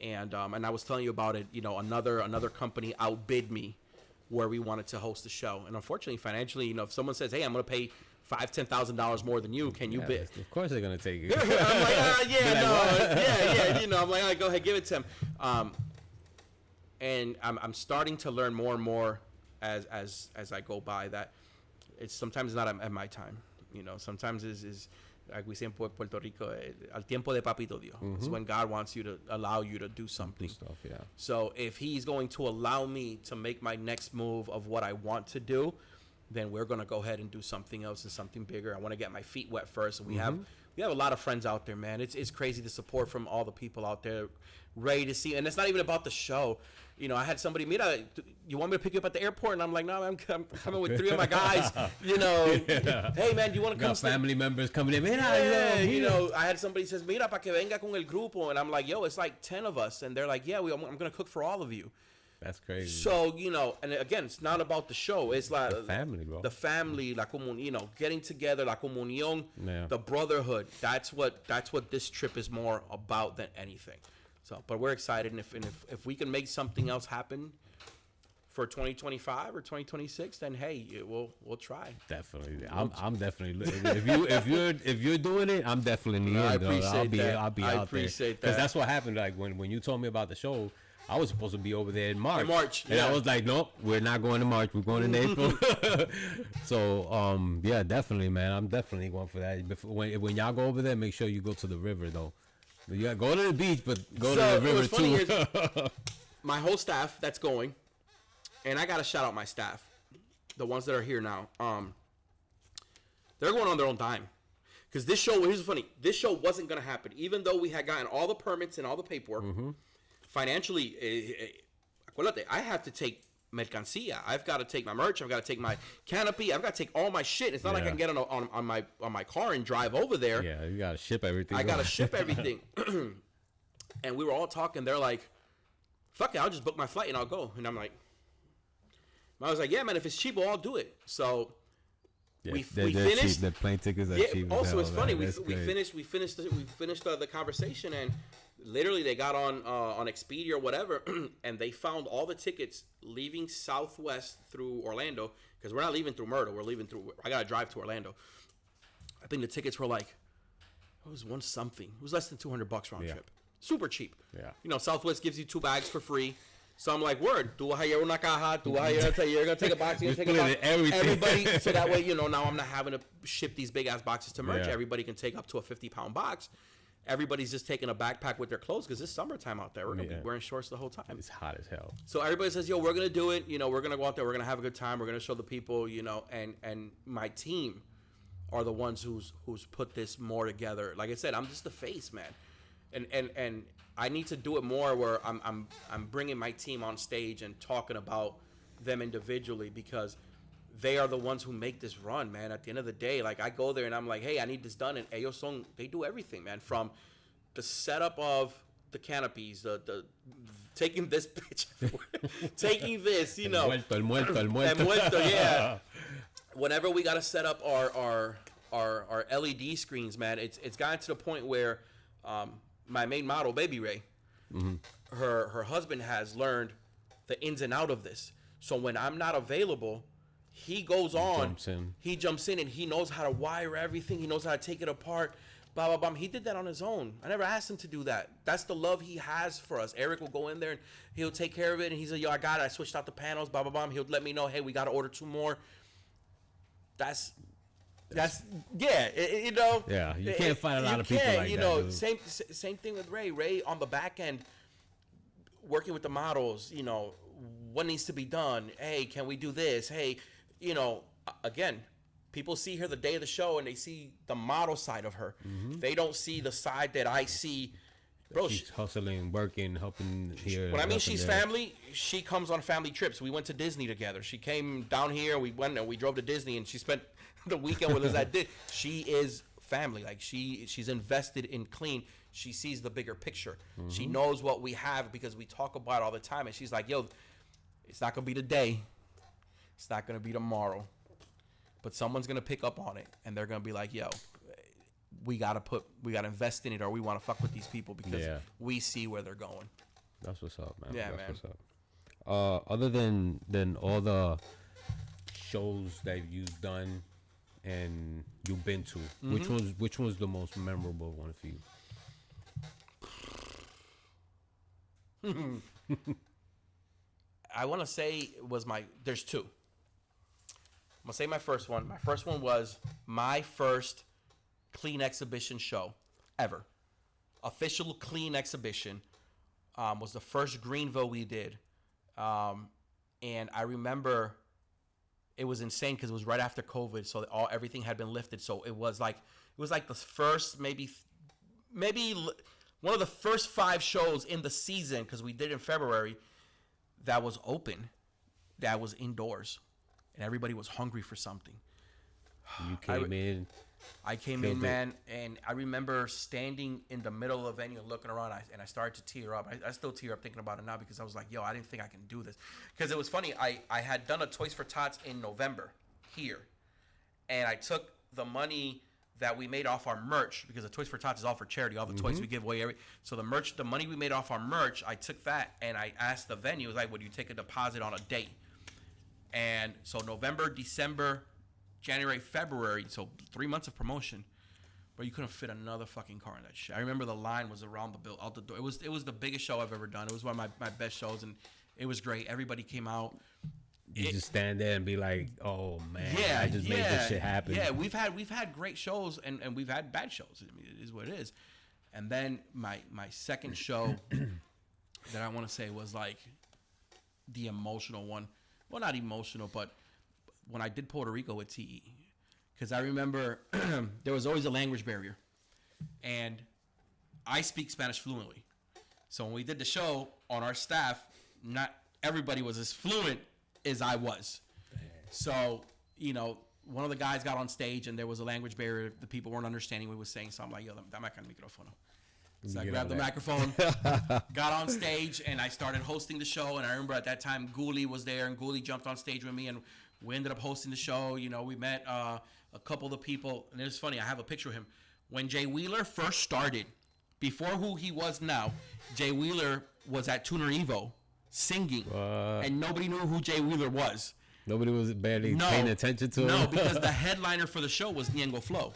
and I was telling you about it. Another company outbid me where we wanted to host a show, and unfortunately, financially, if someone says, "Hey, I'm going to pay $5,000-$10,000 more than you, can you bid?" Of course, they're going to take it. I'm like, yeah. I'm like, all right, go ahead, give it to him. And I'm starting to learn more and more as I go by that it's sometimes not at my time. Sometimes is like we say in Puerto Rico, al tiempo de papito Dios. It's when God wants you to allow you to do something. Stuff, yeah. So if He's going to allow me to make my next move of what I want to do, then we're gonna go ahead and do something else and something bigger. I want to get my feet wet first, and we have a lot of friends out there, man. It's crazy the support from all the people out there, ready to see. And it's not even about the show. I had somebody, mira, you want me to pick you up at the airport? And I'm like, no, I'm coming with 3 of my guys. Hey man, do you want to come? Got family members coming in. Mira, I had somebody says, mira, pa que venga con el grupo, and I'm like, yo, it's like 10 of us, and they're like, yeah, I'm gonna cook for all of you. That's crazy. So, and again, it's not about the show. It's like the family, bro. The family, la getting together, la comunión, the brotherhood. That's what this trip is more about than anything. So, but we're excited, and if we can make something else happen for 2025 or 2026, then hey, we'll try. Definitely, I'm definitely. If you're doing it, I'm definitely in. I appreciate that. I'll be I out appreciate there because that. that's what happened. Like when you told me about the show, I was supposed to be over there in March. And yeah. I was like, nope, we're not going to March. We're going in April. So, yeah, definitely, man. I'm definitely going for that. When y'all go over there, make sure you go to the river, though. You gotta go to the beach, but go to the river, too. Is, my whole staff that's going, and I got to shout out my staff, the ones that are here now. They're going on their own dime. Because this show, here's what's funny. This show wasn't going to happen. Even though we had gotten all the permits and all the paperwork, financially, acuérdate, I have to take mercancía. I've got to take my merch. I've got to take my canopy. I've got to take all my shit. It's not like I can get on my car and drive over there. Yeah, you got to ship everything. I got to ship everything. And we were all talking. They're like, fuck it, I'll just book my flight and I'll go. And I was like, yeah, man, if it's cheap, I'll do it. So we finished. Cheap. The plane tickets are cheap. Also, it's funny. We finished. finished the conversation, and literally they got on Expedia or whatever, and they found all the tickets leaving Southwest through Orlando, because we're not leaving through Myrtle. We're leaving through. I gotta drive to Orlando. I think the tickets were like, it was one something. It was less than $200 round trip. Super cheap. Yeah. Southwest gives you 2 bags for free. So I'm like, word, tú vas a llevar una caja, you're going to take a box, you're going to take a box. Everybody, so that way, now I'm not having to ship these big-ass boxes to merch. Yeah. Everybody can take up to a 50-pound box. Everybody's just taking a backpack with their clothes because it's summertime out there. We're going to be wearing shorts the whole time. It's hot as hell. So everybody says, yo, we're going to do it. We're going to go out there. We're going to have a good time. We're going to show the people, and my team are the ones who's put this more together. Like I said, I'm just the face, man. And I need to do it more where I'm bringing my team on stage and talking about them individually, because they are the ones who make this run, man. At the end of the day, like I go there and I'm like, hey, I need this done, and they do everything, man, from the setup of the canopies, the taking this bitch, taking this, El muerto. Yeah. Whenever we got to set up our LED screens, man, it's gotten to the point where my main model, Baby Ray, her husband has learned the ins and out of this. So when I'm not available, he goes on. He jumps in and he knows how to wire everything. He knows how to take it apart. blah, blah, blah. He did that on his own. I never asked him to do that. That's the love he has for us. Eric will go in there and he'll take care of it. And he's like, yo, I got it. I switched out the panels, blah, blah, blah. He'll let me know, hey, we got to order 2 more. That's yeah, you know. Yeah, you can't find a lot of people like you that. know, Dude. same thing with Ray. Ray on the back end, working with the models, you know, what needs to be done. Hey, can we do this? Hey, you know, again, people see her the day of the show and they see the model side of her. They don't see the side that I see. Bro, She's hustling, working, helping here. when I mean helping she's there. family, she comes on family trips. We went to Disney together. She came down here. We went and we drove to Disney, and she spent the weekend with us at Disney. She is family. Like she's invested in clean. She sees the bigger picture. She knows what we have because we talk about it all the time. And she's like, yo, it's not gonna be today. It's not gonna be tomorrow. But someone's gonna pick up on it, and they're gonna be like, yo, we gotta invest in it, or we want to fuck with these people because we see where they're going. That's what's up, man. Yeah, That's man. what's up. Other than all the shows that you've done and you've been to, which was the most memorable one for you? I want to say it was there's 2. I'm gonna say my first one. My first one was my first clean exhibition show ever. Official clean exhibition was the first Greenville we did. And I remember it was insane because it was right after COVID, so everything had been lifted. So it was like the first maybe one of the first 5 shows in the season, because we did it in February, that was open, that was indoors, and everybody was hungry for something. You came in. I came in, man, and I remember standing in the middle of the venue and looking around, and I started to tear up. I still tear up thinking about it now because I was like, yo, I didn't think I can do this. Because it was funny. I had done a Toys for Tots in November here, and I took the money that we made off our merch, because the Toys for Tots is all for charity, all the toys we give away. So the money we made off our merch, I took that, and I asked the venue, like, would you take a deposit on a date? And so November, December, January, February, so 3 months of promotion, but you couldn't fit another fucking car in that shit. I remember the line was around out the door. It was the biggest show I've ever done. It was one of my best shows, and it was great. Everybody came out. You just stand there and be like, oh man, Yeah, I just made this shit happen. Yeah, we've had great shows, and we've had bad shows. I mean, it is what it is. And then my second show that I want to say was like the emotional one. Well, not emotional, but when I did Puerto Rico with TE, because I remember there was always a language barrier, and I speak Spanish fluently. So when we did the show, on our staff, not everybody was as fluent as I was. So, you know, one of the guys got on stage and there was a language barrier. The people weren't understanding what he was saying. So I'm like, yo, dame acá el micrófono. So I grabbed the microphone, got on stage, and I started hosting the show. And I remember at that time, Ghoulie was there, and Ghoulie jumped on stage with me, and we ended up hosting the show. You know, we met a couple of the people, and it's funny, I have a picture of him. When Jay Wheeler first started, before who he was now, Jay Wheeler was at Tuner Evo singing, and nobody knew who Jay Wheeler was. Nobody was barely paying attention to him. No, because the headliner for the show was Ñengo Flow.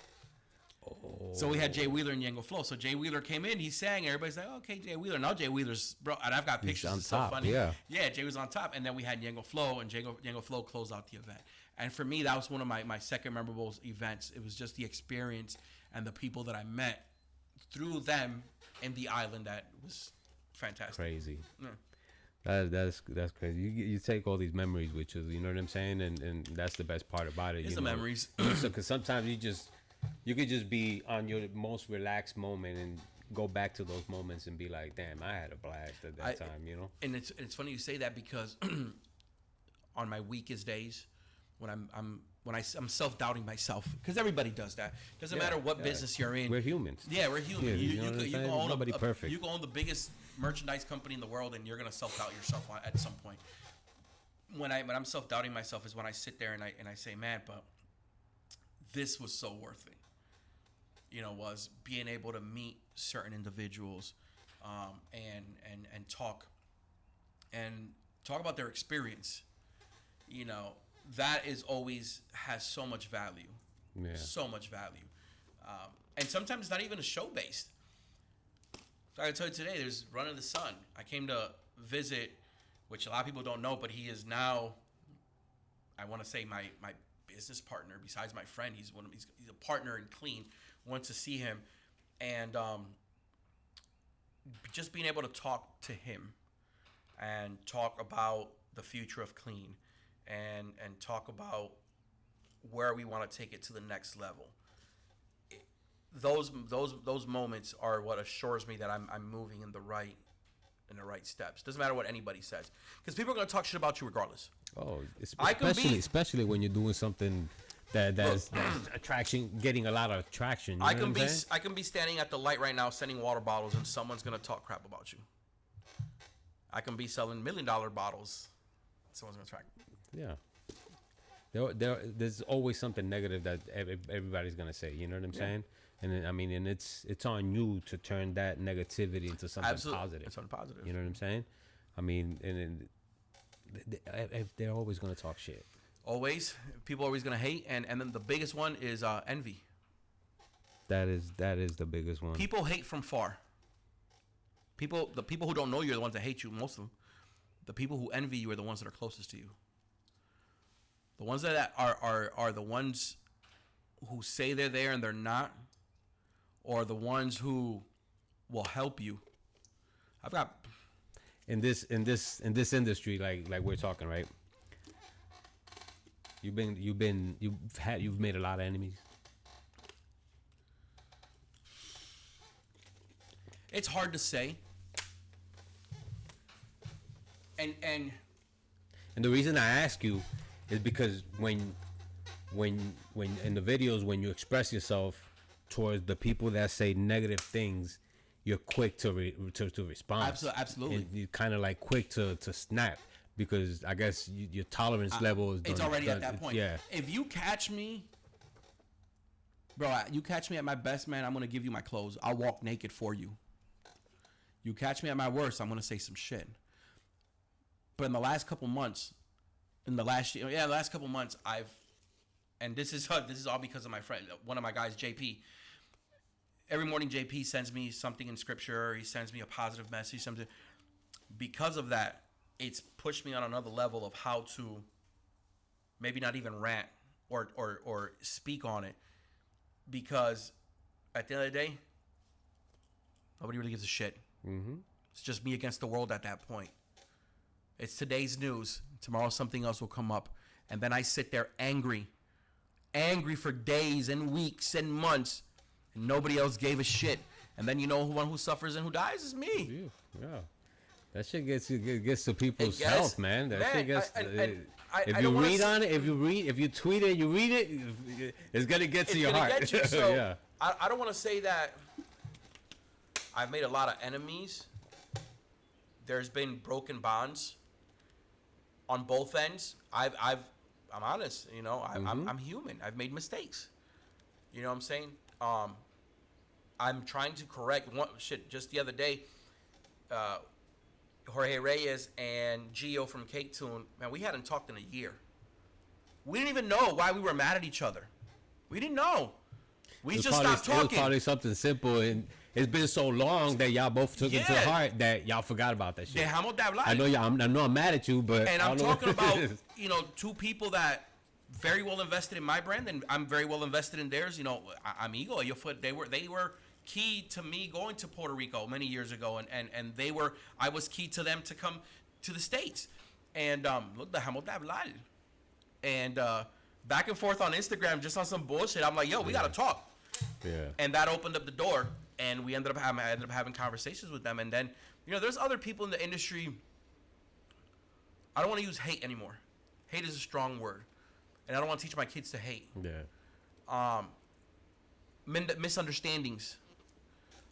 So we had Jay Wheeler and Ñengo Flow. So Jay Wheeler came in, he sang, everybody's like, okay, Jay Wheeler. Now Jay Wheeler's, bro, and I've got pictures. on it's top, so funny. yeah. Jay was on top. And then we had Ñengo Flow, and Ñengo Flow closed out the event. And for me, that was one of my second memorable events. It was just the experience and the people that I met through them in the island that was fantastic. Crazy. Yeah. That's crazy. You take all these memories with you, you know what I'm saying, and that's the best part about it. It's the memories. So, because sometimes you could just be on your most relaxed moment and go back to those moments and be like, damn, I had a blast at that time, you know. And it's funny you say that, because on my weakest days, when I'm self-doubting myself, because everybody does that. Doesn't matter what business you're in. We're humans. Yeah, we're human. Yeah, you can own nobody perfect. You can own the biggest merchandise company in the world, and you're gonna self-doubt yourself at some point. When I'm self-doubting myself is when I sit there and I say, man, but this was so worth it. You know, was being able to meet certain individuals, and talk about their experience. You know, that is always has so much value. Yeah. So much value. And sometimes it's not even a show based. So I tell you today, there's Run of the Sun. I came to visit, which a lot of people don't know, but he is now, I want to say my business partner. Besides my friend, he's a partner in Clean. Went to see him, and just being able to talk to him and talk about the future of Clean, and talk about where we want to take it to the next level. Those moments are what assures me that I'm moving in the right steps. Doesn't matter what anybody says, because people are gonna talk shit about you regardless. Oh, especially when you're doing something that's attraction, getting a lot of traction. I can be standing at the light right now, sending water bottles, and someone's gonna talk crap about you. I can be selling $1 million bottles. Someone's gonna track. Yeah. There's always something negative that everybody's gonna say. You know what I'm saying? And I mean, and it's on you to turn that negativity into something positive. It's something positive. You know what I'm saying? I mean, and they're always gonna talk shit. Always, people are always gonna hate, and then the biggest one is envy. That is the biggest one. People hate from far. The people who don't know you are the ones that hate you. Most of them. The people who envy you are the ones that are closest to you. The ones that are the ones who say they're there and they're not, or the ones who will help you. I've got in this industry, like we're talking, right? You've made a lot of enemies. It's hard to say. And the reason I ask you is because when in the videos, when you express yourself towards the people that say negative things, you're quick to respond. Absolutely. And you're kind of like quick to snap, because I guess your tolerance level is it's already at that point. Yeah. If you catch me, bro, you catch me at my best, man, I'm gonna give you my clothes. I'll walk naked for you. You catch me at my worst, I'm gonna say some shit. But in the last couple months, the last couple months, and this is all because of my friend, one of my guys, JP. Every morning, JP sends me something in scripture. He sends me a positive message, something. Because of that, it's pushed me on another level of how to maybe not even rant or speak on it. Because at the end of the day, nobody really gives a shit. Mm-hmm. It's just me against the world at that point. It's today's news. Tomorrow something else will come up. And then I sit there angry for days and weeks and months. And nobody else gave a shit. And then you know one who suffers and who dies is me. Yeah. That shit gets to people's health, man. That shit gets. If you read on it, if you tweet it, you read it, it's gonna get to your heart. Get you. So yeah. I don't want to say that I've made a lot of enemies. There's been broken bonds on both ends. I'm honest, you know. I'm human. I've made mistakes. You know what I'm saying? I'm trying to correct one shit. Just the other day, Jorge Reyes and Gio from Cake Tune, man, we hadn't talked in a year. We didn't even know why we were mad at each other. We didn't know. We just stopped talking. It was probably something simple, and it's been so long that y'all both took it to heart that y'all forgot about that shit. Dejamos de hablar. I know I'm mad at you, but and I'm talking about two people that very well invested in my brand, and I'm very well invested in theirs. You know, Amigo, they were key to me going to Puerto Rico many years ago, and I was key to them to come to the States. And look, dejamos de hablar. And back and forth on Instagram, just on some bullshit. I'm like, yo, we gotta talk. Yeah. And that opened up the door, and I ended up having conversations with them. And then, there's other people in the industry. I don't want to use hate anymore. Hate is a strong word, and I don't want to teach my kids to hate. Yeah. Misunderstandings.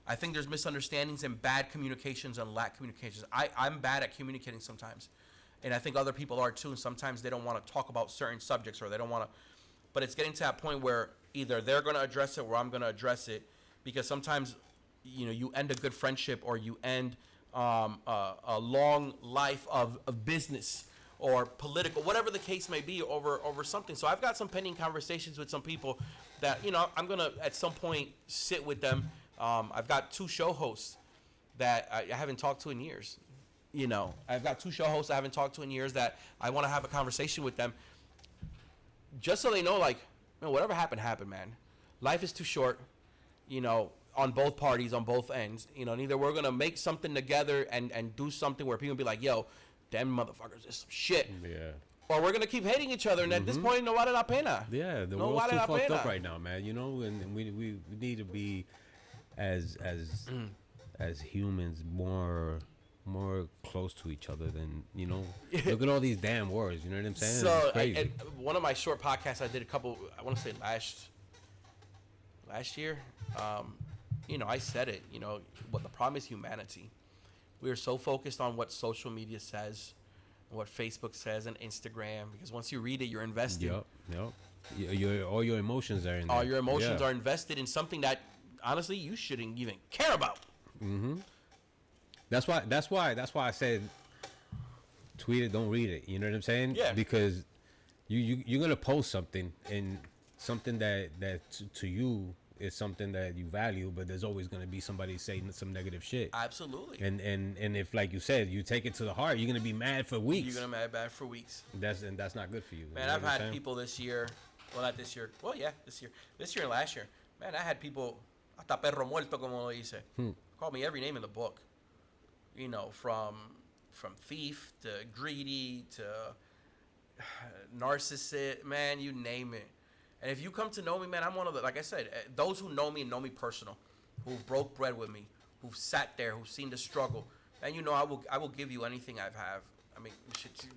I think there's misunderstandings and bad communications and lack communications. I'm bad at communicating sometimes, and I think other people are too. And sometimes they don't want to talk about certain subjects, or they don't want to. But it's getting to that point where either they're going to address it or I'm going to address it, because sometimes, you end a good friendship, or you end a long life of business or political, whatever the case may be, over something. So I've got some pending conversations with some people that, I'm going to at some point sit with them. I've got 2 show hosts that I haven't talked to in years. I've got 2 show hosts I haven't talked to in years that I want to have a conversation with them just so they know, like, whatever happened, man. Life is too short, on both parties, on both ends. Neither we're going to make something together and do something where people be like, yo, them motherfuckers is some shit. Yeah. Or we're going to keep hating each other, and at this point, no vale la pena. Yeah, the world's too fucked up right now, man. And we need to be as humans more close to each other than look at all these damn wars. You know what I'm saying? So it's crazy. One of my short podcasts I did I want to say last year. I said it. What the problem is humanity. We are so focused on what social media says, and what Facebook says, and Instagram. Because once you read it, you're invested. Yep. All your emotions are in there. All your emotions are invested in something that honestly you shouldn't even care about. Mm-hmm. That's why I said tweet it, don't read it. You know what I'm saying? Yeah. Because you're gonna post something, and something that to you is something that you value, but there's always gonna be somebody saying some negative shit. Absolutely. And if, like you said, you take it to the heart, you're gonna be mad for weeks. You're gonna be mad for weeks. That's not good for you. Man, I've had people this year. Well, not this year. Well, yeah, this year and last year. Man, I had people hasta perro muerto, como lo dice. Called me every name in the book. From thief to greedy to narcissist, man, you name it. And if you come to know me, man, I'm one of the, like I said, those who know me and know me personal, who broke bread with me, who've sat there, who've seen the struggle, and I will give you anything I have. I mean, shit,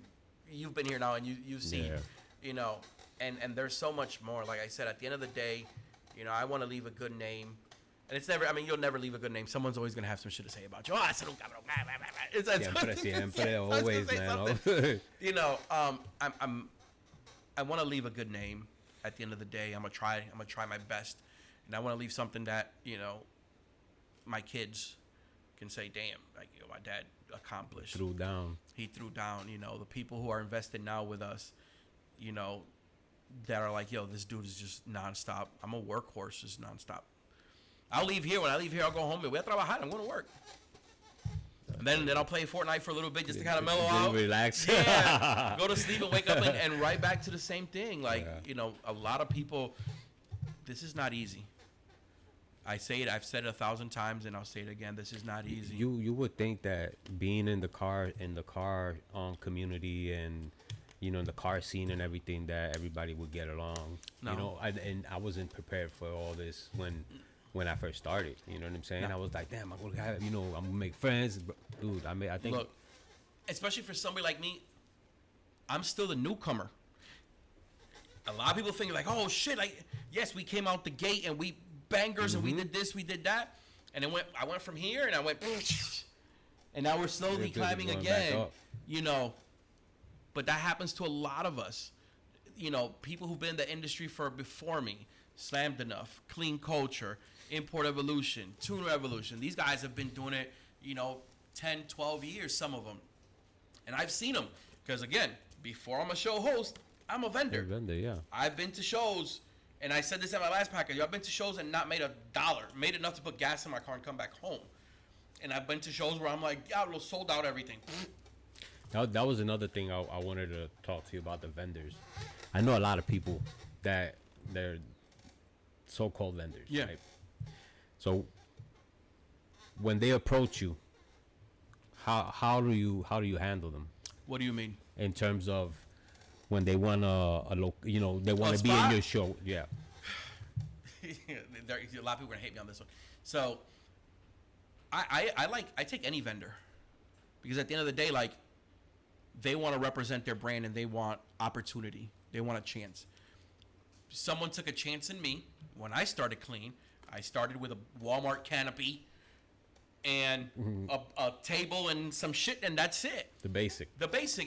you've been here now and you've seen, and there's so much more. Like I said, at the end of the day, I want to leave a good name. And it's never, you'll never leave a good name. Someone's always going to have some shit to say about you. Oh, that's un cabrón. Siempre, always, man. I want to leave a good name at the end of the day. I'm going to try my best. And I want to leave something that, my kids can say, damn, like, my dad accomplished. He threw down, the people who are invested now with us, that are like, yo, this dude is just nonstop. I'm a workhorse, just nonstop. I'll leave here. When I leave here, I'll go home. Voy a trabajar. I'm going to work. And then I'll play Fortnite for a little bit just to kind of mellow out. Relax. Yeah. Go to sleep and wake up and right back to the same thing. Like, a lot of people, this is not easy. I say it. I've said it 1,000 times, and I'll say it again. This is not easy. You would think that being in the car community and the car scene and everything, that everybody would get along. No. I wasn't prepared for all this when I first started. You know what I'm saying? No. I was like, damn, I'm gonna make friends, dude. I think. Look, especially for somebody like me, I'm still the newcomer. A lot of people think like, oh shit, like, yes, we came out the gate and we bangers and we did this, we did that, and then I went from here and I went, and now we're slowly climbing again. But that happens to a lot of us. People who've been in the industry before me, Slammed Enough, Clean Culture, Import Evolution, Tune Revolution. These guys have been doing it, 10, 12 years, some of them. And I've seen them. Because, again, before I'm a show host, I'm a vendor. Yeah. I've been to shows, and I said this at my last package. I've been to shows and not made $1. Made enough to put gas in my car and come back home. And I've been to shows where I'm like, yeah, we'll sold out everything. That was another thing I wanted to talk to you about, the vendors. I know a lot of people that they're so-called vendors. Yeah. Right? So when they approach you, how do you handle them? What do you mean? In terms of when they want they want to be in your show. Yeah. A lot of people are gonna hate me on this one. So I take any vendor, because at the end of the day, like, they want to represent their brand and they want opportunity. They want a chance. Someone took a chance in me when I started clean. I started with a Walmart canopy and a table and some shit, and that's it. The basic.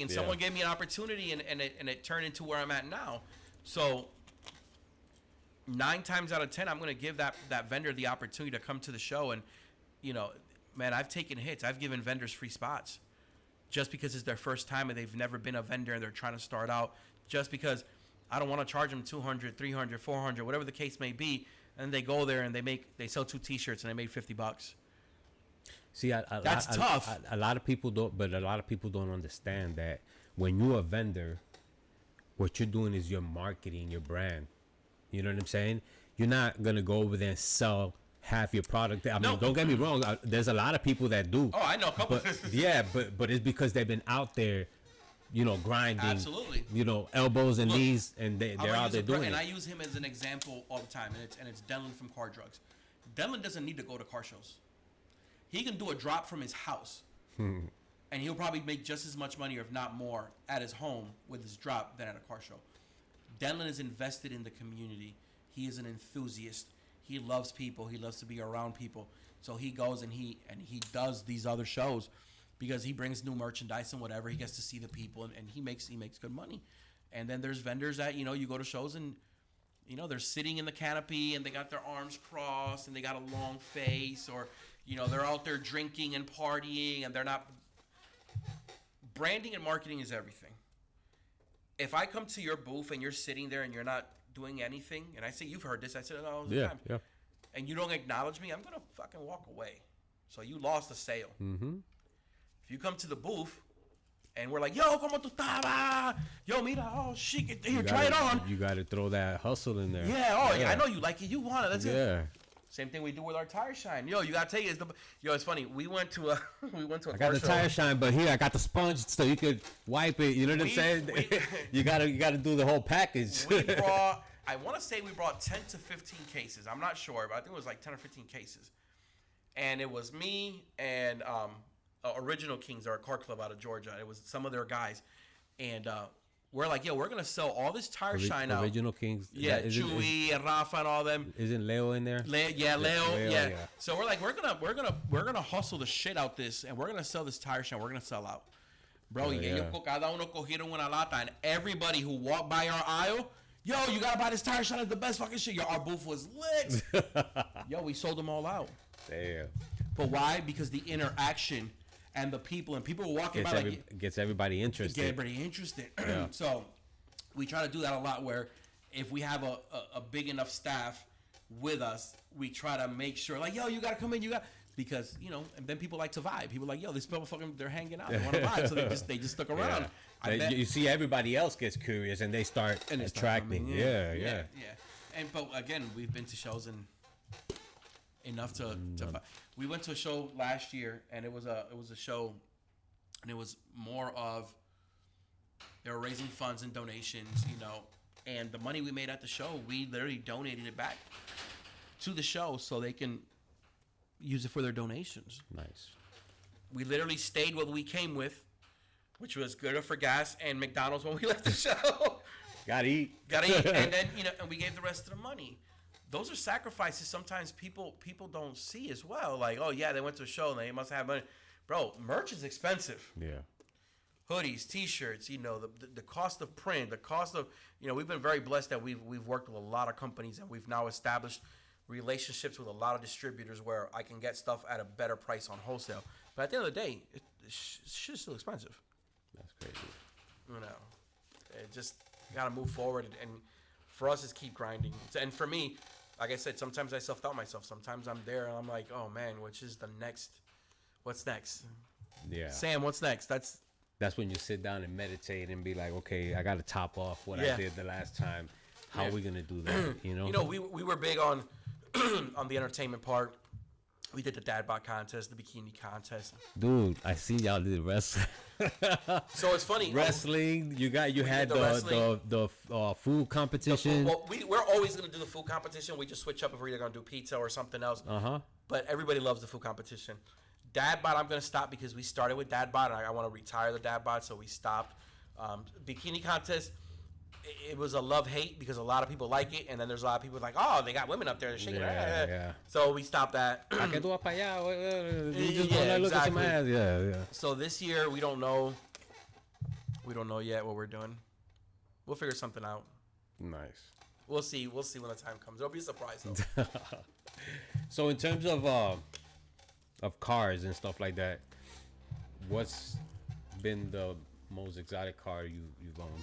And someone gave me an opportunity, and it turned into where I'm at now. So 9 times out of 10, I'm going to give that vendor the opportunity to come to the show. And, man, I've taken hits. I've given vendors free spots just because it's their first time and they've never been a vendor and they're trying to start out. Just because I don't want to charge them 200, 300, 400, whatever the case may be. And they go there and they sell 2 T-shirts and they made $50. See, That's tough. A lot of people don't, but a lot of people don't understand that when you're a vendor, what you're doing is you're marketing your brand. You know what I'm saying? You're not gonna go over there and sell half your product. I mean, don't get me wrong. There's a lot of people that do. Oh, I know a couple. But it's because they've been out there, grinding. Absolutely. Elbows and knees, and they're out there doing it. And I use him as an example all the time, and it's Denlin from Car Drugs. Denlin doesn't need to go to car shows. He can do a drop from his house, and he'll probably make just as much money, or if not more, at his home with his drop than at a car show. Denlin is invested in the community. He is an enthusiast. He loves people. He loves to be around people. So he goes and he does these other shows because he brings new merchandise and whatever. He gets to see the people, and he makes good money. And then there's vendors that, you go to shows and, they're sitting in the canopy and they got their arms crossed and they got a long face, or, they're out there drinking and partying, and they're not. Branding and marketing is everything. If I come to your booth and you're sitting there and you're not doing anything, and I say, you've heard this, I said it all the time. Yeah. And you don't acknowledge me, I'm going to fucking walk away. So you lost the sale. Mm-hmm. If you come to the booth and we're like, yo, ¿cómo tú estabas? Yo, mira, oh, shit, here, try it on. You got to throw that hustle in there. Yeah, yeah, I know you like it. You want it. That's it. Yeah. Same thing we do with our tire shine. Yo, you gotta take it. It's funny. We went to a I got the tire shine, but here I got the sponge so you could wipe it. You know what I'm saying? You gotta do the whole package. I want to say we brought 10 to 15 cases. I'm not sure, but I think it was like 10 or 15 cases. And it was me and Original Kings, our car club out of Georgia. It was some of their guys, and we're like, yo, we're gonna sell all this tire shine out. Original Kings. Yeah, Chewy and Rafa and all them. Isn't Leo in there? Leo. Yeah. So we're like, we're gonna hustle the shit out this, and we're gonna sell this tire shine. We're gonna sell out, bro. Cada uno cogieron una lata, and everybody who walked by our aisle, yo, you gotta buy this tire shine. It's the best fucking shit. Yo, our booth was lit. Yo, we sold them all out. Damn. But why? Because the interaction. And the people were walking by gets everybody interested. Get everybody interested. Yeah. So we try to do that a lot. Where if we have a big enough staff with us, we try to make sure, like, yo, you gotta come in, because and then people like to vibe. People like, yo, this people fucking, they're hanging out, they want to vibe, so they just stuck around. Yeah. You see, everybody else gets curious and they start attracting. Yeah. And but again, we've been to shows and enough to we went to a show last year, and it was a show, and it was more of, they were raising funds and donations, and the money we made at the show, we literally donated it back to the show so they can use it for their donations. Nice. We literally stayed what we came with, which was good for gas and McDonald's when we left the show. Gotta eat. And then and we gave the rest of the money. Those are sacrifices sometimes people don't see as well. Like, oh yeah, they went to a show and they must have money. Bro, merch is expensive. Yeah. Hoodies, T-shirts, the cost of print, the cost of, we've been very blessed that we've worked with a lot of companies, and we've now established relationships with a lot of distributors where I can get stuff at a better price on wholesale. But at the end of the day, shit's still expensive. That's crazy. It just gotta move forward, and for us, it's keep grinding. And for me, like I said, sometimes I self-doubt myself. Sometimes I'm there and I'm like, oh man, what's next? Yeah. Sam, what's next? That's when you sit down and meditate and be like, okay, I got to top off what I did the last time. How are we going to do that? We were big on on the entertainment part. We did the dad bod contest, the bikini contest. Dude, I see y'all did wrestling. So it's funny. Wrestling. You had the food competition. We're always gonna do the food competition. We just switch up if we're either gonna do pizza or something else. But everybody loves the food competition. Dad bod, I'm gonna stop because we started with dad bod, and I want to retire the dad bod, so we stopped. Bikini contest. It was a love-hate because a lot of people like it, and then there's a lot of people like, oh, they got women up there, they're shaking their ass. So we stopped that. You just want to look at my ass. Yeah. So this year, we don't know yet what we're doing. We'll figure something out. Nice. We'll see when the time comes. It'll be a surprise, though. So in terms of cars and stuff like that, what's been the most exotic car you've owned?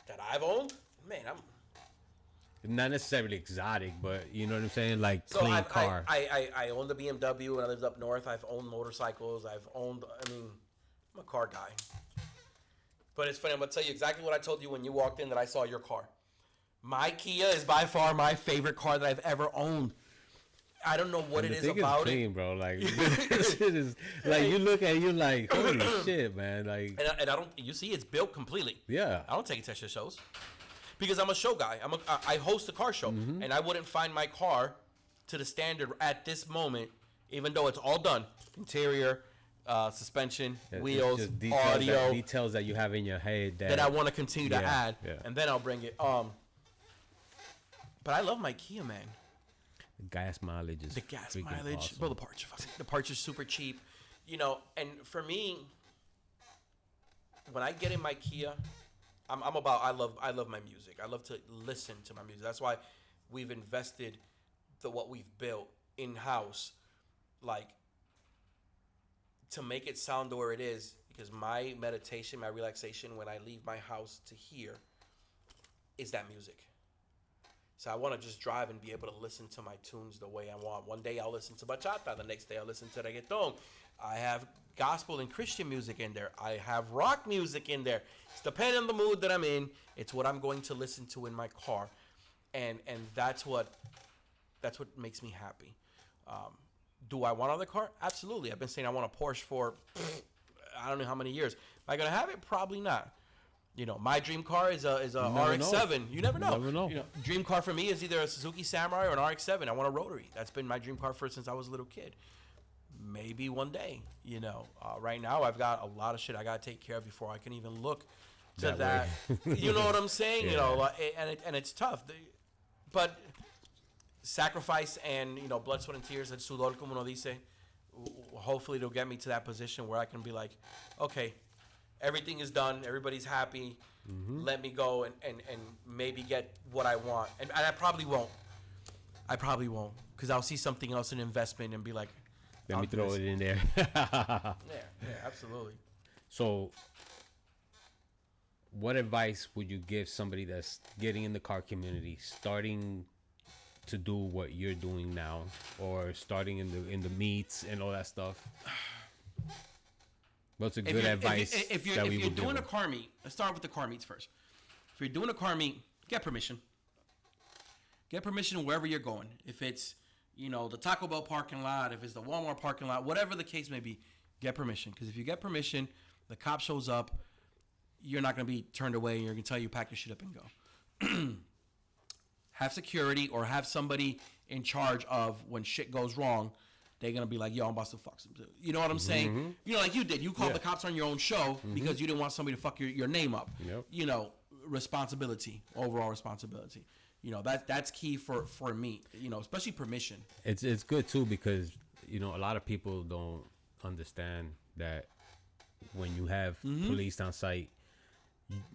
That I've owned, man, I'm not necessarily exotic, but you know what I'm saying, like so clean car. I owned a BMW when I lived up north. I've owned motorcycles. I'm a car guy. But it's funny. I'm gonna tell you exactly what I told you when you walked in that I saw your car. My Kia is by far my favorite car that I've ever owned. I don't know what and it the is thing about is clean, it, bro. Like this shit is like you look at it, you're like, holy shit, man. Like, and I don't. You see, it's built completely. yeah. I don't take it to shows because I'm a show guy. I host a car show, and I wouldn't find my car to the standard at this moment, even though it's all done, interior, suspension, wheels, just audio, details that you have in your head that I want to continue to add, yeah. and then I'll bring it. But I love my Kia, man. The gas mileage is The gas freaking mileage, awesome. bro. The parts are super cheap, you know. And for me, when I get in my Kia, I love my music. I love to listen to my music. That's why we've invested what we've built in house, like to make it sound to where it is. Because my meditation, my relaxation, when I leave my house to here, is that music. So I want to just drive and be able to listen to my tunes the way I want. One day I'll listen to bachata. The next day I'll listen to reggaeton. I have gospel and Christian music in there. I have rock music in there. It's depending on the mood that I'm in. It's what I'm going to listen to in my car, and that's what makes me happy. Do I want another car? Absolutely. I've been saying I want a Porsche for I don't know how many years. Am I gonna have it? Probably not. You know, my dream car is a RX-7. You never know. You never know. You know, dream car for me is either a Suzuki Samurai or an RX-7. I want a rotary. That's been my dream car since I was a little kid. Maybe one day, you know. Right now, I've got a lot of shit I got to take care of before I can even look to that. You know what I'm saying? Yeah. You know, and it's tough. But sacrifice and, you know, blood, sweat, and tears, and sudor, como uno dice, hopefully it'll get me to that position where I can be like, okay, everything is done. Everybody's happy. Mm-hmm. Let me go and maybe get what I want. And I probably won't. Because I'll see something else in investment and be like, let me throw it in there. yeah, absolutely. So what advice would you give somebody that's getting in the car community, starting to do what you're doing now, or starting in the meets and all that stuff? What's a good advice? If you're doing a car meet, let's start with the car meets first. If you're doing a car meet, get permission. Get permission wherever you're going. If it's, you know, the Taco Bell parking lot, if it's the Walmart parking lot, whatever the case may be, get permission. Because if you get permission, the cop shows up, you're not going to be turned away. You're going to tell you pack your shit up and go. Have security or have somebody in charge of when shit goes wrong. They're going to be like, yo, I'm about to fuck some. You know what I'm saying? Mm-hmm. You know, like you did. You called the cops on your own show because you didn't want somebody to fuck your name up. Yep. You know, overall responsibility. You know, that's key for me, you know, especially permission. It's good, too, because, you know, a lot of people don't understand that when you have police on site,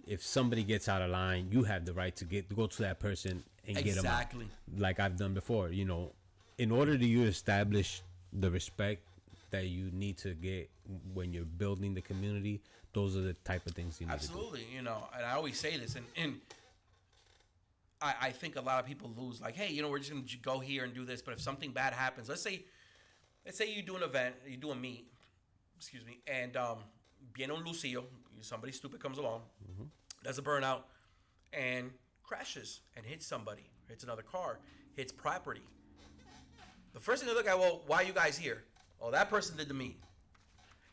if somebody gets out of line, you have the right to go to that person and get them out. Exactly. Like I've done before, you know. In order to you establish the respect that you need to get when you're building the community, those are the type of things you need to do. Absolutely, you know, and I always say this, and I think a lot of people lose, like, hey, you know, we're just going to go here and do this, but if something bad happens, let's say you do an event, you do a meet, and viene un lucio, somebody stupid comes along, does a burnout, and crashes and hits somebody, hits another car, hits property. The first thing they look at, well, why are you guys here? Oh, that person did the meet.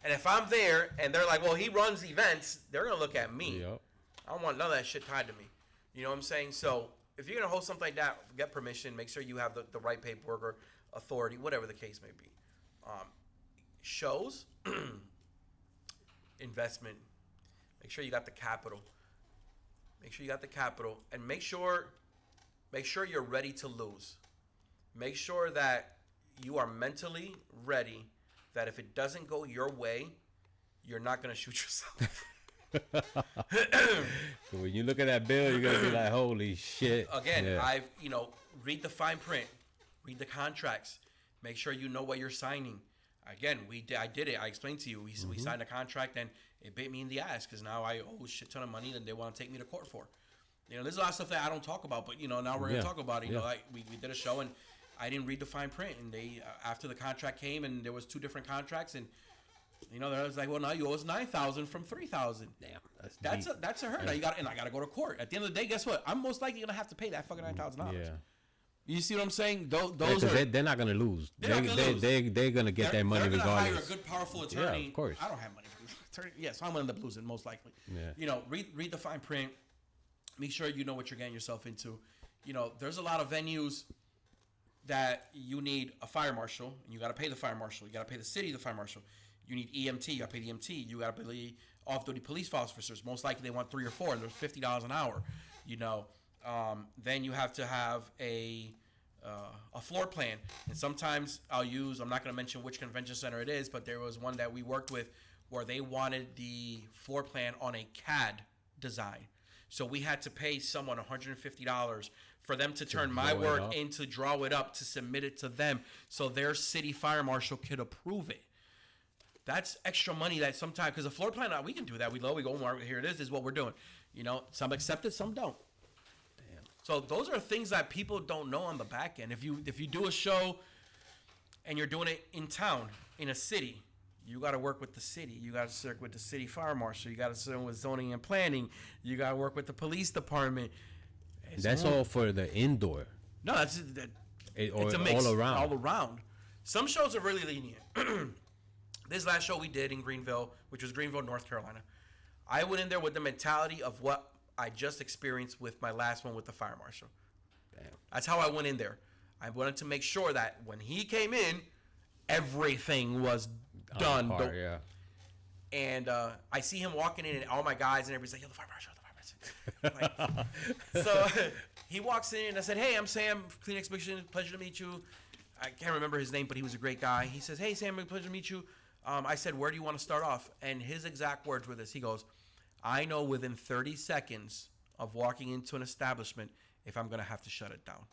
And if I'm there and they're like, well, he runs events, they're going to look at me. Yep. I don't want none of that shit tied to me. You know what I'm saying? So if you're going to host something like that, get permission. Make sure you have the right paperwork or authority, whatever the case may be. Shows, investment. Make sure you got the capital. And make sure you're ready to lose. Make sure that you are mentally ready that if it doesn't go your way, you're not going to shoot yourself. So when you look at that bill, you're going to be like, holy shit. Again, read the fine print. Read the contracts. Make sure you know what you're signing. Again, I did it. I explained to you. We signed a contract and it bit me in the ass because now I owe a shit ton of money that they want to take me to court for. You know, there's a lot of stuff that I don't talk about, but, you know, now we're going to talk about it. You know, like we did a show, and I didn't read the fine print. And they, after the contract came, and there was 2 different contracts, and, you know, there was like, well, now you owe us $9,000 from $3,000. Damn, That's a hurt. Yeah. Now I got to go to court. At the end of the day, guess what? I'm most likely going to have to pay that fucking $9,000. Yeah. You see what I'm saying? Those they're not gonna lose. They're gonna get their money they're gonna regardless. hire a good, powerful attorney. Yeah, of course. I don't have money for this attorney. Yeah, so I'm gonna end up losing most likely. Yeah. You know, read the fine print. Make sure you know what you're getting yourself into. You know, there's a lot of venues that you need a fire marshal, and you got to pay the fire marshal. You got to pay the city the fire marshal. You need EMT. You got to pay the EMT. You got to pay off-duty police officers. Most likely they want 3 or 4, and there's $50 an hour. You know, then you have to have a floor plan, and sometimes I'm not going to mention which convention center it is, but there was one that we worked with where they wanted the floor plan on a CAD design, so we had to pay someone $150 for them to turn my work in, to draw it up, to submit it to them, so their city fire marshal could approve it. That's extra money that sometimes, because a floor plan, we can do that. We go, here it is what we're doing. You know, some accept it, some don't. So those are things that people don't know on the back end. If you do a show and you're doing it in town, in a city, you got to work with the city. You got to work with the city fire marshal. You got to work with zoning and planning. You got to work with the police department. That's all for the indoor. No, it's a mix. All around. Some shows are really lenient. This last show we did in Greenville, which was Greenville, North Carolina, I went in there with the mentality of what I just experienced with my last one with the fire marshal. Damn. That's how I went in there. I wanted to make sure that when he came in, everything was done. Yeah. And I see him walking in, and all my guys and everybody's like, yo, the fire marshal. So he walks in, and I said, hey, I'm Sam, Clean Expedition. Pleasure to meet you. I can't remember his name, but he was a great guy. He says, hey, Sam, pleasure to meet you. I said, where do you want to start off? And his exact words were this. He goes, I know within 30 seconds of walking into an establishment if I'm going to have to shut it down.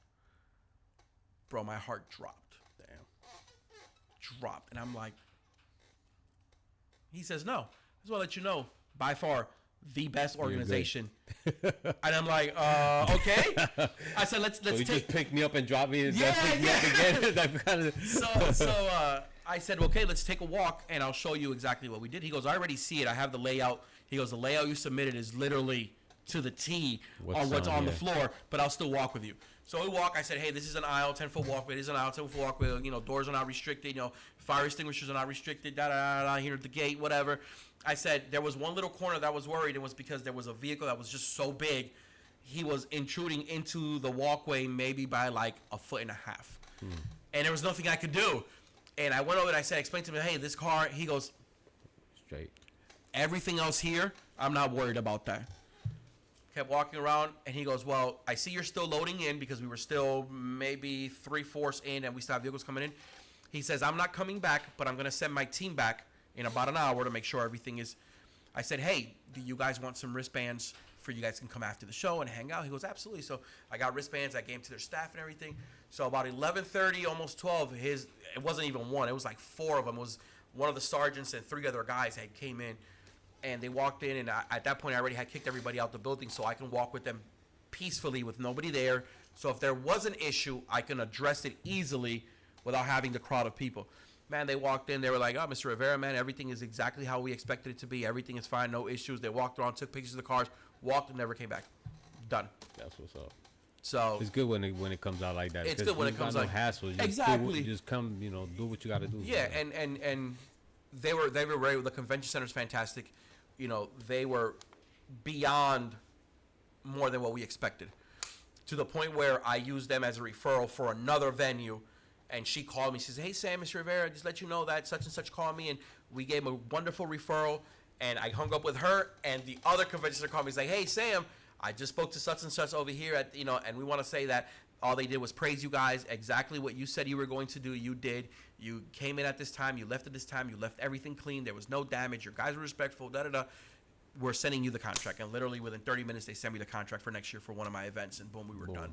Bro, my heart dropped. Damn. Dropped. And I'm like, he says, no. I just want to let you know, by far, the best organization. And I'm like, okay. I said, let's so you take. just pick me up and drop me. Yeah. Again. So I said, okay, let's take a walk, and I'll show you exactly what we did. He goes, I already see it. I have the layout. He goes, the layout you submitted is literally to the T on what's on the floor, but I'll still walk with you. So we walk. I said, hey, this is an aisle, 10-foot walkway. This is an aisle, 10-foot walkway. You know, doors are not restricted. You know, fire extinguishers are not restricted. Here at the gate, whatever. I said there was one little corner that was worried. It was because there was a vehicle that was just so big. He was intruding into the walkway maybe by like 1.5 feet. And there was nothing I could do. And I went over and I said, explain to me, hey, this car, he goes, straight. Everything else here, I'm not worried about that. Kept walking around, and he goes, well, I see you're still loading in because we were still maybe 3/4 in, and we still have vehicles coming in. He says, I'm not coming back, but I'm going to send my team back in about an hour to make sure everything is. I said, hey, do you guys want some wristbands for you guys can come after the show and hang out? He goes, absolutely. So I got wristbands. I gave them to their staff and everything. So about 11:30, almost 12, it wasn't even one. It was like 4 of them. It was one of the sergeants and 3 other guys had came in. And they walked in, and at that point, I already had kicked everybody out the building, so I can walk with them peacefully with nobody there. So if there was an issue, I can address it easily without having the crowd of people. Man, they walked in. They were like, oh, Mr. Rivera, man, everything is exactly how we expected it to be. Everything is fine, no issues. They walked around, took pictures of the cars, walked, and never came back. Done. That's what's up. So it's good when it comes out like that. It's good when it comes out. like No hassle. Exactly. Just come, do what you got to do. Yeah, and they were great. The convention center is fantastic. They were beyond more than what we expected, to the point where I used them as a referral for another venue. And she called me. She says, hey, Sam, Mr. Rivera, just let you know that such and such called me. And we gave him a wonderful referral. And I hung up with her. And the other convention center called me. He's like, hey, Sam, I just spoke to such and such over here at, and we want to say that all they did was praise you guys. Exactly what you said you were going to do, you did. You came in at this time. You left at this time. You left everything clean. There was no damage. Your guys were respectful. Da-da-da. We're sending you the contract. And literally within 30 minutes, they sent me the contract for next year for one of my events. And boom, we were done.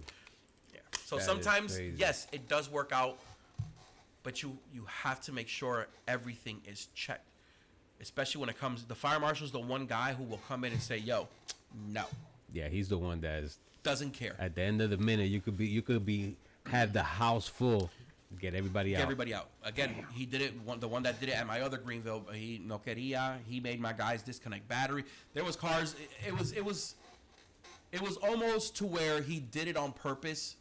Yeah. So that sometimes, yes, it does work out. But you have to make sure everything is checked. Especially when it comes, the fire marshal's the one guy who will come in and say, yo, no. Yeah, he's the one that's Doesn't care. at the end of the minute. You could be have the house full, get everybody out. Get everybody out. Again, he did it. The one that did it at my other Greenville, he no quería. He made my guys disconnect battery. There was cars. It was almost to where he did it on purpose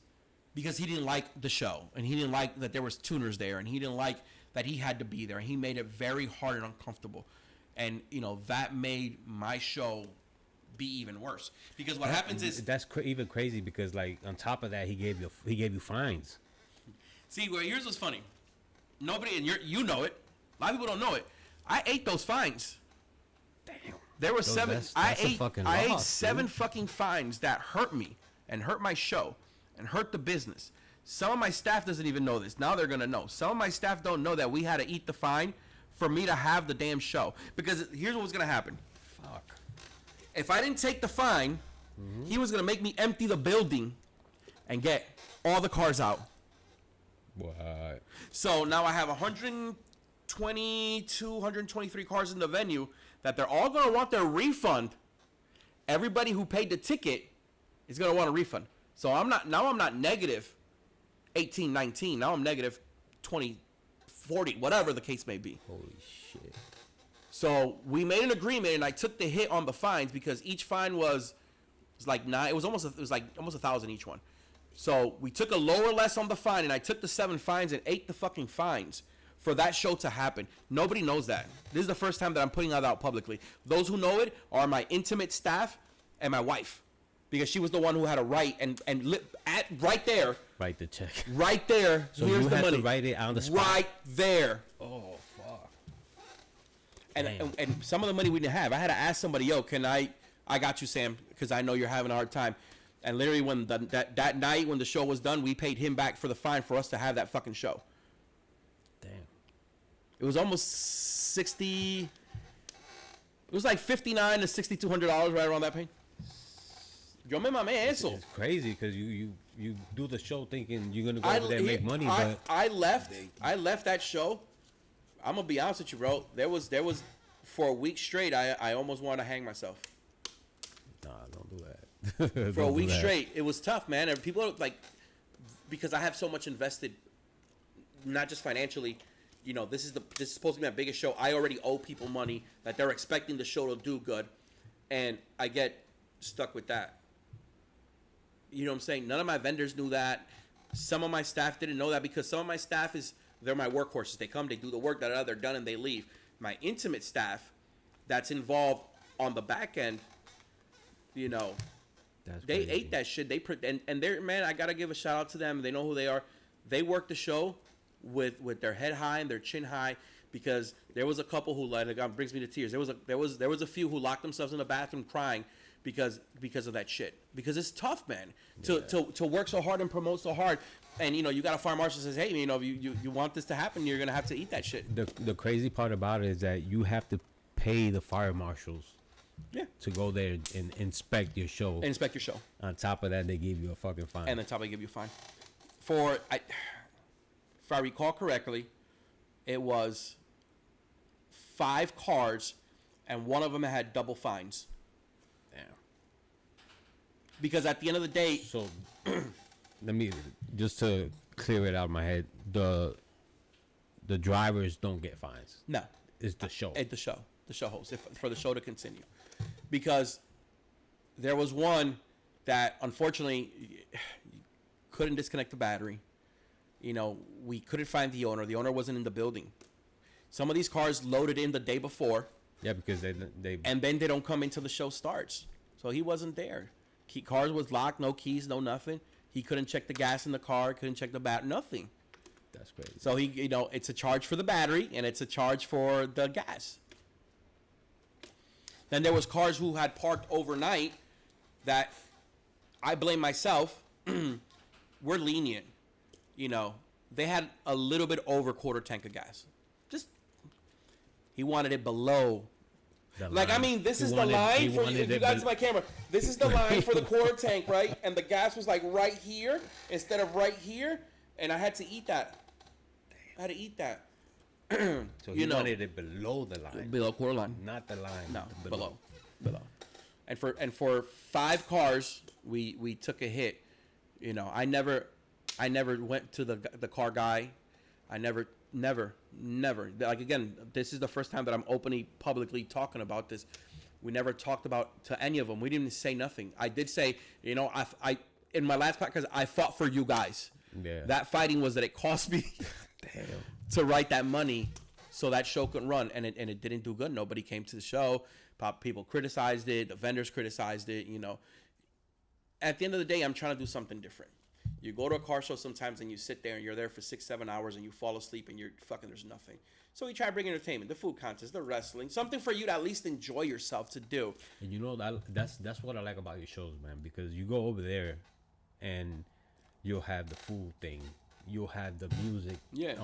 because he didn't like the show and he didn't like that there was tuners there and he didn't like that he had to be there. He made it very hard and uncomfortable, and that made my show be even worse because what happens is that's even crazy because like on top of that he gave you fines. See, where yours was funny. Nobody, and you know it. A lot of people don't know it. I ate those fines. Damn. There were seven. That's I ate loss, seven dude. fucking fines that hurt me and hurt my show and hurt the business. Some of my staff doesn't even know this. Now they're gonna know. Some of my staff don't know that we had to eat the fine for me to have the damn show. Because here's what was gonna happen. Fuck. If I didn't take the fine, he was gonna make me empty the building and get all the cars out. What? So now I have 122, 123 cars in the venue that they're all going to want their refund. Everybody who paid the ticket is going to want a refund. So I'm not negative 18, 19. Now I'm negative 20, 40, whatever the case may be. Holy shit. So we made an agreement and I took the hit on the fines because each fine was like nine. It was almost $1,000 each one. So we took a lower less on the fine, and I took the 7 fines and 8 the fucking fines for that show to happen. Nobody knows that. This is the first time that I'm putting that out publicly. Those who know it are my intimate staff and my wife, because she was the one who had to write and right there. Write the check. Right there. So here's you the had money. to write it on the spot. Right there. Oh fuck. And some of the money we didn't have. I had to ask somebody, yo, can I got you, Sam, because I know you're having a hard time. And literally, when that night when the show was done, we paid him back for the fine for us to have that fucking show. Damn. It was almost 60. It was like $59 to $6,200 right around that pain. Yo me mamé eso. It's crazy because you do the show thinking you're gonna go over there and make money, but I left that show. I'm gonna be honest with you, bro. There was for a week straight. I almost wanted to hang myself. nah, don't do that. For a week straight, it was tough, man. And people like, because I have so much invested, not just financially. This is supposed to be my biggest show. I already owe people money that they're expecting the show to do good, and I get stuck with that. You know what I'm saying? None of my vendors knew that. Some of my staff didn't know that because some of my staff they're my workhorses. They come, they do the work, they're done, and they leave. My intimate staff, that's involved on the back end, they ate that shit. And they're, man, I gotta give a shout out to them. They know who they are. They work the show with their head high and their chin high, because there was a couple who, like, it brings me to tears. There was a few who locked themselves in the bathroom crying because of that shit. Because it's tough, man, to work so hard and promote so hard. And you got a fire marshal that says, hey, you want this to happen, you're gonna have to eat that shit. The crazy part about it is that you have to pay the fire marshals. Yeah. To go there and inspect your show. Inspect your show. On top of that, they give you a fucking fine. And on top, they give you a fine. If I recall correctly, it was 5 cars, and one of them had double fines. Damn. Because at the end of the day, So, let me just to clear it out of my head. The drivers don't get fines. no, It's the show. at the show host, for the show to continue, because there was one that unfortunately couldn't disconnect the battery. We couldn't find the owner. The owner wasn't in the building. Some of these cars loaded in the day before. Yeah, because they And then they don't come until the show starts. So he wasn't there. Cars was locked, no keys, no nothing. He couldn't check the gas in the car, couldn't check the battery, nothing. That's crazy. So it's a charge for the battery and it's a charge for the gas. Then there was cars who had parked overnight that I blame myself. We're lenient. They had a little bit over quarter tank of gas. He wanted it below. This is the line for you. If you guys see my camera, this is the line for the quarter tank, right? And the gas was like right here instead of right here, and I had to eat that. So he wanted it below the line. Below quarter line. Not the line. No, below. And for 5 cars, we took a hit. You know, I never went to the car guy. I never. Like, again, this is the first time that I'm openly, publicly talking about this. We never talked about to any of them. We didn't even say nothing. I did say, you know, I in my last podcast, I fought for you guys. Yeah. That fighting was that it cost me to write that money so that show couldn't run, and it didn't do good. Nobody came to the show. People criticized it. The vendors criticized it. You know, at the end of the day, I'm trying to do something different. You go to a car show sometimes and you sit there and you're there for 6-7 hours and you fall asleep and you're fucking, there's nothing. So we try to bring entertainment, the food contest, the wrestling, something for you to at least enjoy yourself to do. And you know, that's what I like about your shows, man, because you go over there and you'll have the food thing. You'll have the music, Yeah.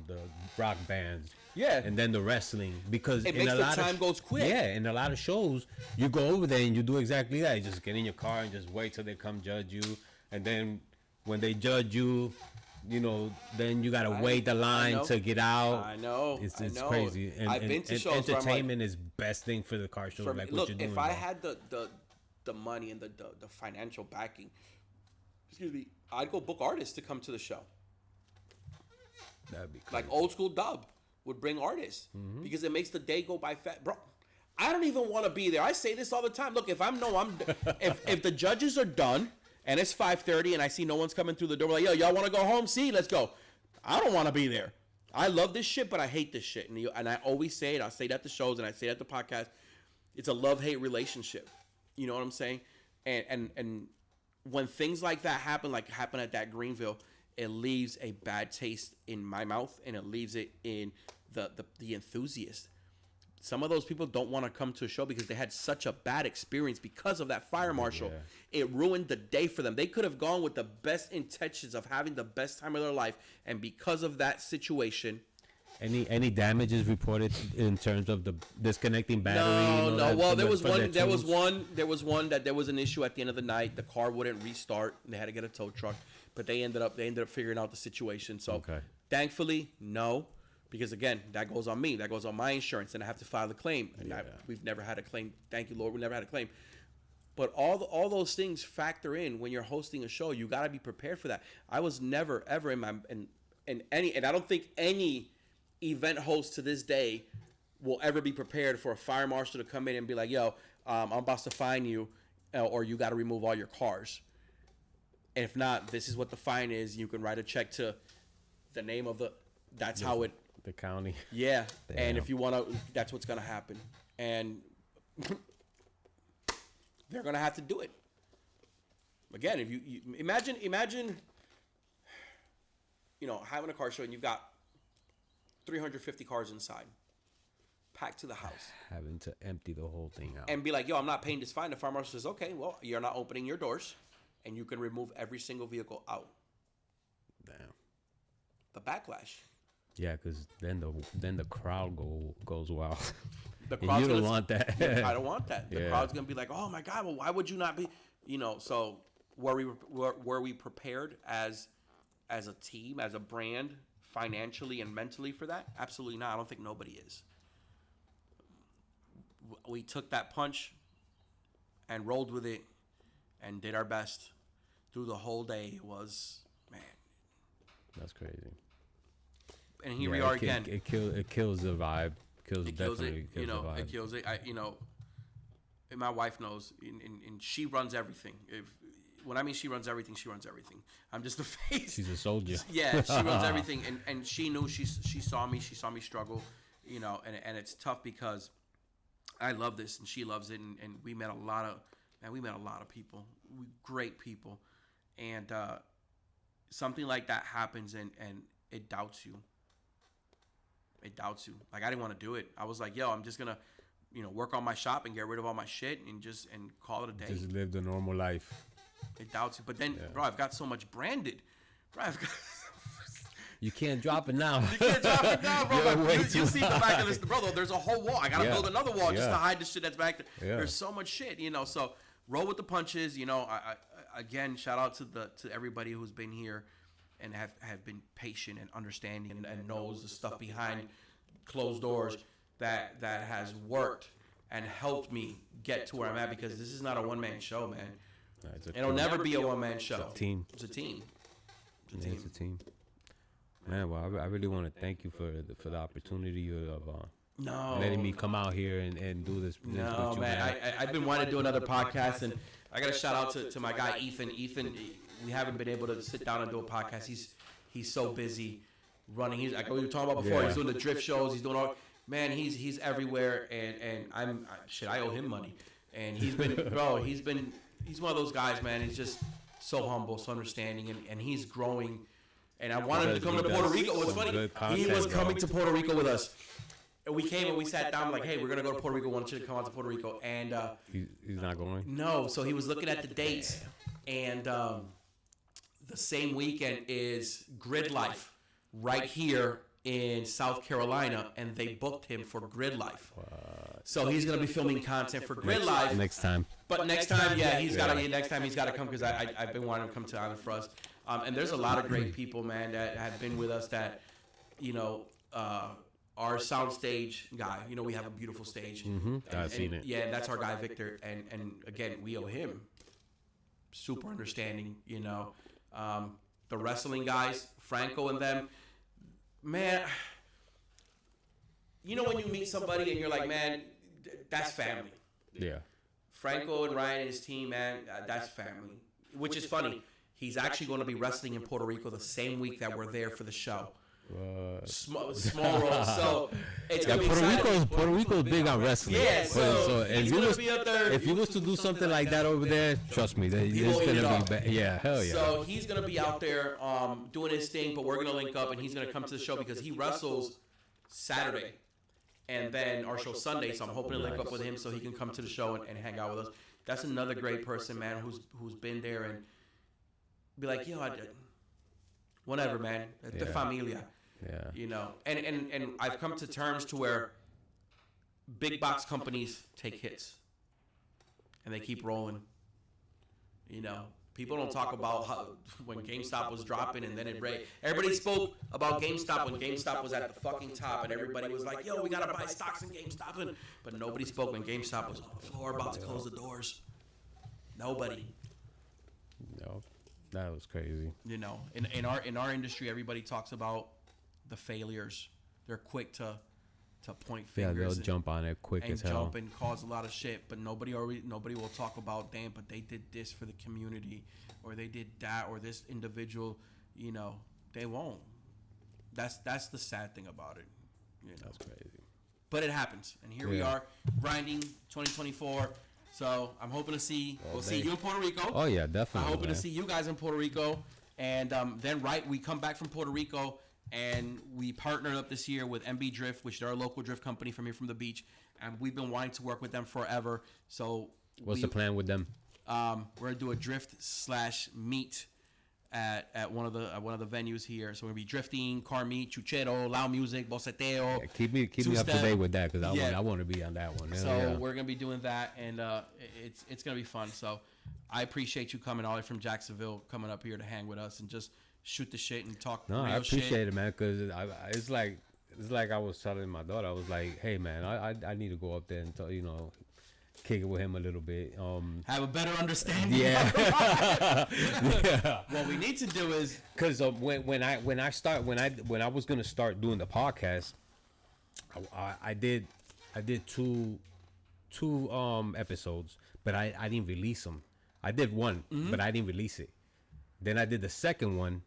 The rock bands, Yeah. and then the wrestling. Because It in makes a the lot time of, goes quick. Yeah, in a lot of shows, you go over there and you do exactly that. You just get in your car and just wait till they come judge you, and then when they judge you, you know, then you gotta wait the line to get out. I know. It's I know. crazy. And, I've been to and shows where I'm like, entertainment is best thing for the car show. for Like me, what look, you're doing. if I bro. had the money and the financial backing, excuse me, I'd go book artists to come to the show. That'd be Like crazy. old school dub would bring artists because it makes the day go by fast, bro. I don't even want to be there. I say this all the time. Look, if if the judges are done and it's 5:30 and I see no one's coming through the door, like, yo, y'all want to go home? See, let's go. I don't want to be there. I love this shit, but I hate this shit. And I always say it. I say it at the shows and I say it at the podcast. It's a love-hate relationship. You know what I'm saying? And when things like that happen, like happened at that Greenville, it leaves a bad taste in my mouth, and it leaves it in the enthusiast. Some of those people don't want to come to a show because they had such a bad experience because of that fire marshal. Yeah. It ruined the day for them. They could have gone with the best intentions of having the best time of their life, and because of that situation, Any damages reported in terms of the disconnecting battery? no. Well, there was one that there was an issue at the end of the night. The car wouldn't restart, and they had to get a tow truck. But they ended up figuring out the situation. So thankfully, no, because again, that goes on me. That goes on my insurance, and I have to file the claim. And we've never had a claim. Thank you, Lord, we never had a claim. But all those things factor in when you're hosting a show. You got to be prepared for that. I was never ever in any, and I don't think any event host to this day will ever be prepared for a fire marshal to come in and be like, yo, I'm about to fine you, or you got to remove all your cars. And if not, this is what the fine is. You can write a check to the name of that's how it. The county. Yeah. Damn. And if you want to, that's what's going to happen. And they're going to have to do it. Again, if you imagine, you know, having a car show and you've got 350 cars inside, packed to the house. Having to empty the whole thing out. And be like, yo, I'm not paying this fine. The fire marshal says, okay, well, you're not opening your doors, and you can remove every single vehicle out. Damn. The backlash. Yeah, because then the crowd goes wild. The And crowd's you don't gonna- want that. I don't want that. The Yeah. crowd's gonna be like, oh my God, well, why would you not be? You know, so were we prepared as a team, as a brand, financially and mentally for that? Absolutely not. I don't think nobody is. We took that punch and rolled with it and did our best through the whole day. It was, man. That's crazy. And here we are again. It kills the vibe. It kills it. You know, it kills it. And my wife knows, and she runs everything. When I mean she runs everything, she runs everything. I'm just the face. She's a soldier. Yeah, she runs everything, and she knew she saw me struggle, you know, and it's tough because I love this and she loves it, and we met a lot of people, great people, and something like that happens and it doubts you. It doubts you. Like, I didn't want to do it. I was like, yo, I'm just gonna, you know, work on my shop and get rid of all my shit and call it a day. Just live the normal life. It doubts you. But then, bro, I've got so much branded. Bro, I've got... You can't drop it now. You can't drop it now, bro. You're But way you too see the back of this, bro. There's a whole wall. I gotta build another wall just to hide the shit that's back there. Yeah. There's so much shit, you know. So roll with the punches, you know. I again, shout out to everybody who's been here and have been patient and understanding and knows the stuff behind closed doors that has worked. and helped me get to where I'm at, because this is not a one-man show, man. It'll never be a one-man show. It's a team. It's a team. It's a team. Man, well, I really want to thank you for the opportunity of letting me come out here and do this. No, with you, man. I've been wanting to do another podcast, and I got to shout out to my guy Ethan. Ethan, we haven't been able to sit down and do a podcast. He's so busy running. He's like we were talking about before. He's doing the drift shows. He's doing all. Man, he's everywhere, and I owe him money, and he's one of those guys, man. He's just so humble, so understanding, and he's growing. And I wanted him to come to Puerto Rico. What's funny, he was coming to Puerto Rico with us. And we came and we sat down like, hey, we're going to go to Puerto Rico. I want you to come out to Puerto Rico. And he's not going? No. So he was looking at the dates. And the same weekend is Grid Life right here in South Carolina. And they booked him for Grid Life. So he's going to be filming content for Grid Life. Next time. But next time, yeah, he's got to come, because I've been wanting him to come to Island for us. And there's a lot of great people, man, that have been with us that, our soundstage guy, we have a beautiful stage. Mm-hmm. I've seen it. Yeah, and that's our guy, Victor. And again, we owe him super understanding, the wrestling guys, Franco and them. Man, when you meet somebody and you're like, man, that's family. Yeah. Franco and Ryan and his team, man, that's family. Which is funny. He's actually going to be wrestling in Puerto Rico the same week that we're there for the show. Small role. So it's gonna be Puerto Rico's big on wrestling. Yeah, so if you was be up there. If you was to do something like that over there, trust me, it's gonna be yeah, hell yeah. So he's gonna be out there doing his thing, but we're gonna link up, and he's gonna come to the show because he wrestles Saturday, and then our show Sunday. So I'm hoping to link up with him so he can come to the show and hang out with us. That's another great person, man, who's been there and be like, whatever, man. The familia. Yeah. And I've come to terms to where big box companies take hits and they keep rolling. People don't talk about how when GameStop was dropping and then it break. Everybody spoke about GameStop when GameStop was at the fucking top, and everybody was like, yo, we gotta buy stocks in GameStop. But nobody spoke when GameStop was on the floor about to close the doors. Nobody. No. That was crazy. In our industry, everybody talks about the failures. They're quick to point fingers. Yeah, they'll jump on it quick as hell. And jump and cause a lot of shit. But nobody will talk about, damn, but they did this for the community, or they did that, or this individual. They won't. That's the sad thing about it. That's crazy. But it happens, and here we are, grinding 2024. So I'm hoping to see see you in Puerto Rico. Oh yeah, definitely. I'm hoping to see you guys in Puerto Rico, and then we come back from Puerto Rico, and we partnered up this year with MB Drift, which they're a local drift company from here from the beach, and we've been wanting to work with them forever. So what's the plan with them? We're gonna do a drift/meet at one of the venues here. So we're gonna be drifting, car meet, chuchero, loud music, boceteo. Yeah, keep me up to date with that, because I want to be on that one. So we're gonna be doing that, and it's gonna be fun. So I appreciate you coming all the way from Jacksonville, coming up here to hang with us and just shoot the shit and talk. No, real I appreciate shit. it, man, because it's like I was telling my daughter. I was like, hey, man, I need to go up there and kick it with him a little bit. Have a better understanding. Yeah. Yeah. What we need to do is, because when I was gonna start doing the podcast, I did two episodes, but I didn't release them. I did one, but I didn't release it. Then I did the second one,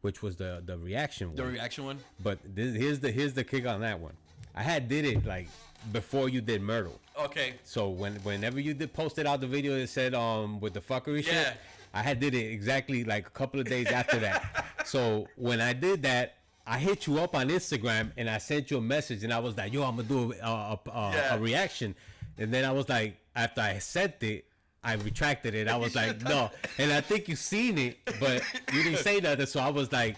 which was the reaction one. The reaction one. But here's the kick on that one. I did it like before you did Myrtle. Okay. So whenever you posted out the video that said with the fuckery shit, I did it exactly like a couple of days after that. So when I did that, I hit you up on Instagram and I sent you a message and I was like, yo, I'm gonna do a reaction. And then I was like, after I sent it, I retracted it. I was like, no. And I think you seen it, but you didn't say nothing. So I was like,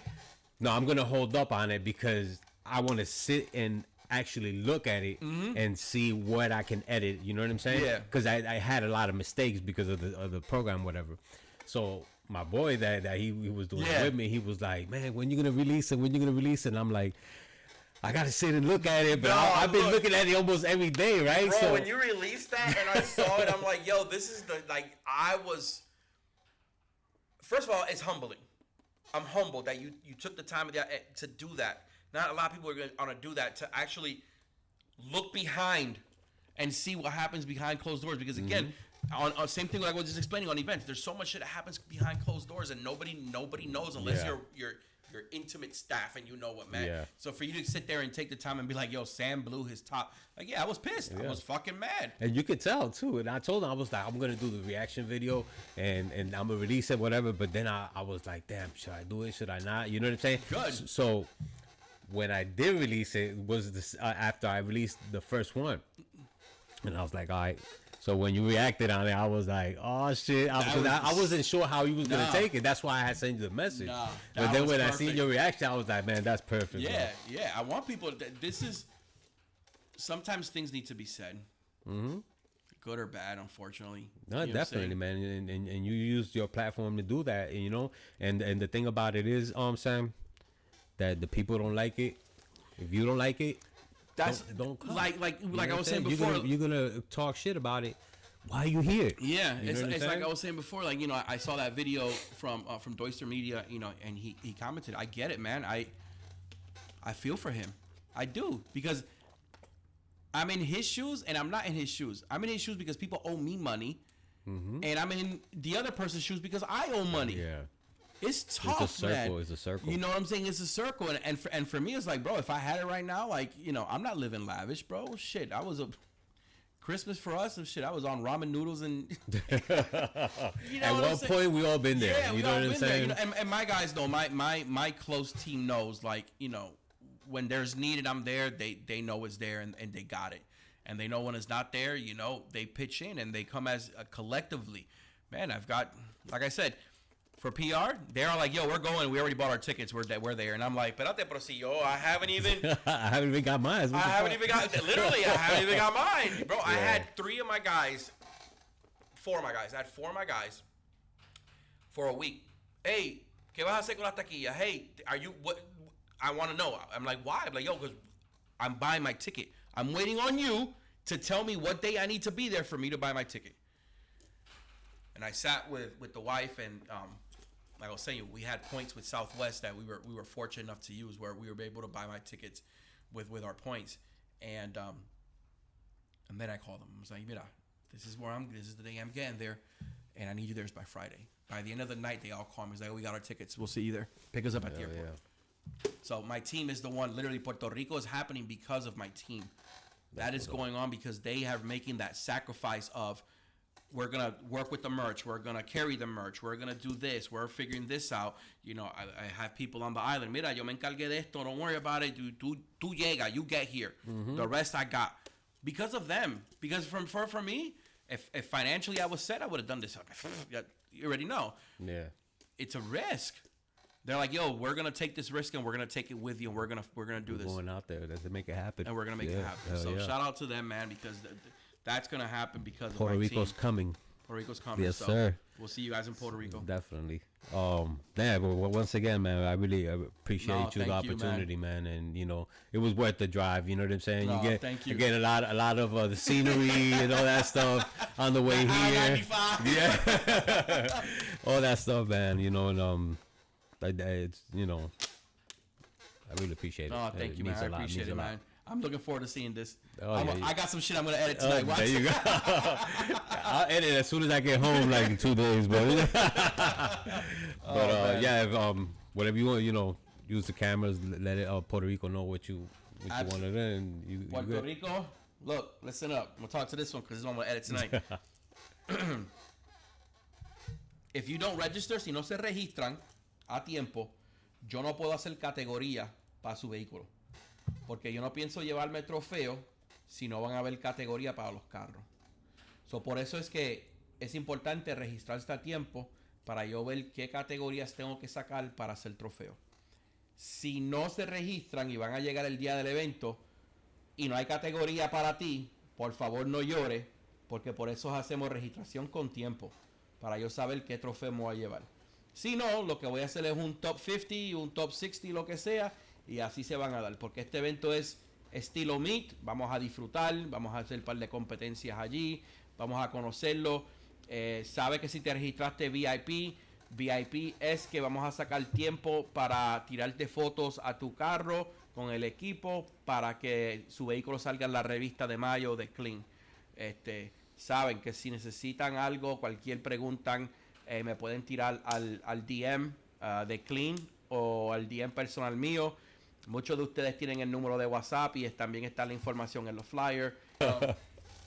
no, I'm gonna hold up on it because I want to sit and actually look at it and see what I can edit. You know what I'm saying? Yeah. Because I had a lot of mistakes because of the program, whatever. So my boy that he was doing it with me, he was like, man, when you gonna release it? When you gonna release it? And I'm like, I gotta sit and look at it, but No, I've been look. looking at it almost every day, right? Bro, So when you released that and I saw it, I'm like, yo, this is the, like, I was, first of all, it's humbling. I'm humbled that you took the time to do that. Not a lot of people are going to do that, to actually look behind and see what happens behind closed doors. Because again, on same thing like I was just explaining on events, there's so much shit that happens behind closed doors and nobody knows unless you're your intimate staff and you know what, man. Yeah. So for you to sit there and take the time and be like, yo, Sam blew his top. Like, yeah, I was pissed. I was fucking mad. And you could tell too. And I told him, I was like, I'm gonna do the reaction video and I'm gonna release it, whatever. But then I was like, damn, should I do it? Should I not? You know what I'm saying? Good. So when I did release it, was this after I released the first one, and I was like, all right. So when you reacted on it, I was like, "Oh shit!" I wasn't sure how you was gonna take it. That's why I had sent you the message. But then when I seen your reaction, I was like, "Man, that's perfect." Yeah, bro. yeah. I want people. This is sometimes things need to be said, good or bad. Unfortunately, No, definitely, man. And you used your platform to do that, you know. And the thing about it is, Sam, that the people don't like it. If you don't like it, that's don't come. like You know I what was I'm saying before. you're gonna talk shit about it. Why are you here? Yeah, You know what I'm it's like saying? I was saying before. Like, you know, I saw that video from Doyster Media, you know, and he commented, "I get it, man. I feel for him. I do, because I'm in his shoes and I'm not in his shoes. I'm in his shoes because people owe me money, and I'm in the other person's shoes because I owe money. Yeah. It's tough, It's a circle. man. It's a circle. You know what I'm saying? It's a circle, and for me, it's like, bro, if I had it right now, like, you know, I'm not living lavish, bro. Shit, I was a Christmas for us and shit. I was on ramen noodles and you know At one point, we all been there. yeah, you we know all what I'm been there. saying? You know, and my guys know, my close team knows, like, you know, when there's needed, I'm there. They know it's there, and they got it. And they know when it's not there, you know, they pitch in and they come as collectively. Man, I've got, like I said, for PR, they're all like, yo, we're going. We already bought our tickets. We're there. And I'm like, espérate, pero si yo, I haven't even got mine. I haven't even got mine. Bro, I had four of my guys. I had four of my guys for a week. Hey, ¿qué vas a hacer con la taquilla? Hey, are you, what? I want to know. I'm like, why? I'm like, yo, because I'm buying my ticket. I'm waiting on you to tell me what day I need to be there for me to buy my ticket. And I sat with the wife, and like I was saying, we had points with Southwest that we were fortunate enough to use, where we were able to buy my tickets with our points. And then I called them. I was like, mira, this is the day I'm getting there, and I need you there by Friday. By the end of the night, they all call me. It's like, oh, we got our tickets. We'll see you there. Pick us up at the airport. Yeah. So my team is the one. Literally, Puerto Rico is happening because of my team. That is going on because they are making that sacrifice of, we're going to work with the merch. We're going to carry the merch. We're going to do this. We're figuring this out. You know, I have people on the island. Mira, yo me encargué de esto. Don't worry about it. Tú llega. You get here. The rest I got. Because of them. Because for me, if financially I was set, I would have done this. You already know. Yeah. It's a risk. They're like, yo, we're going to take this risk and we're going to take it with you, and we're going to do this. Going out there to make it happen. And we're going to make it happen. So shout out to them, man, because that's going to happen because Puerto of my Rico's team. coming. Puerto Rico's coming. Yes, so sir. We'll see you guys in Puerto Rico. Definitely. But once again, man, I really appreciate the thank you, opportunity, man. And you know, it was worth the drive. You know what I'm saying? No, you thank you. get a lot of the scenery and all that stuff on the way here. Yeah, all that stuff, man. You know, and it's, you know, I really appreciate it. Oh, thank you, man. I appreciate it, man. I'm looking forward to seeing this. I got some shit I'm gonna edit tonight. There you go. I'll edit as soon as I get home, like in 2 days, but whatever you want, you know, use the cameras, let it Puerto Rico know what you want to do, and you Puerto Rico, look, listen up. I'm gonna talk to this one because this one I'm gonna edit tonight. If you don't register, si no se registran a tiempo, yo no puedo hacer categoría para su vehículo. Porque yo no pienso llevarme trofeo si no van a haber categoría para los carros. So, por eso es que es importante registrarse a tiempo para yo ver qué categorías tengo que sacar para hacer trofeo. Si no se registran y van a llegar el día del evento y no hay categoría para ti, por favor no llores, porque por eso hacemos registración con tiempo, para yo saber qué trofeo me voy a llevar. Si no, lo que voy a hacer es un top 50, un top 60, lo que sea, y así se van a dar, porque este evento es estilo Meet. Vamos a disfrutar, vamos a hacer un par de competencias allí, vamos a conocerlo. Sabe que si te registraste VIP es que vamos a sacar tiempo para tirarte fotos a tu carro con el equipo para que su vehículo salga en la revista de mayo de Clean. Saben que si necesitan algo, cualquier pregunta, me pueden tirar al DM de Clean o al DM personal mío. Muchos de ustedes tienen el número de WhatsApp y también está la información en los flyers.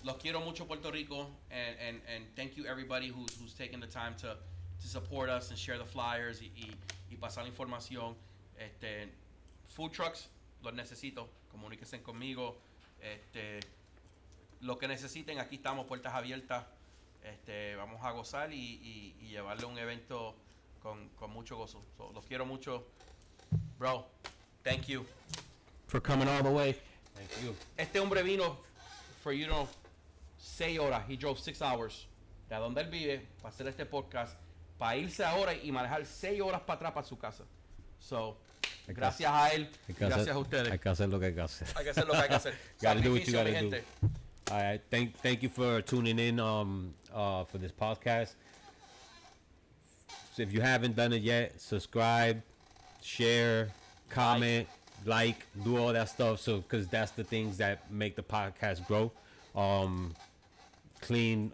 Los quiero mucho, Puerto Rico, and thank you everybody who's taken the time to support us and share the flyers y pasar la información. Food trucks, los necesito, comuníquense conmigo. Lo que necesiten, aquí estamos, puertas abiertas. Vamos a gozar y llevarle un evento con mucho gozo. So, los quiero mucho. Bro, thank you for coming all the way. Thank you. Este hombre vino for 6 horas. He drove 6 hours de donde él vive para hacer este podcast, para irse ahora y manejar 6 horas para atrás para su casa. So, gracias a él, gracias a ustedes. Hay que hacer lo que hay que hacer. Hay que hacer lo que hay que hacer. Gotta do what you Sacrificio, gotta mi do. gente. All right, thank you for tuning in for this podcast. So if you haven't done it yet, subscribe, share, comment, like, do all that stuff. So because that's the things that make the podcast grow. Clean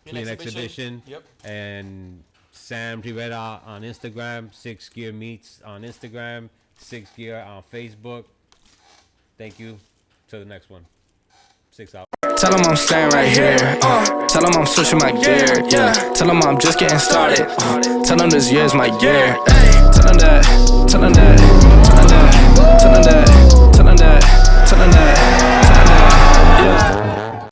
Exhibition. Yep. And Sam Rivera on Instagram, 6 Gear Meets on Instagram, 6 Gear on Facebook. Thank you. Till the next one. 6 out. Tell them I'm staying right here. Tell them I'm switching my gear. Yeah. Tell them I'm just getting started. Tell them this year's my year. Tell them that. Tell them that. Tell them that. Tell them that. Tell them that. Tell them that.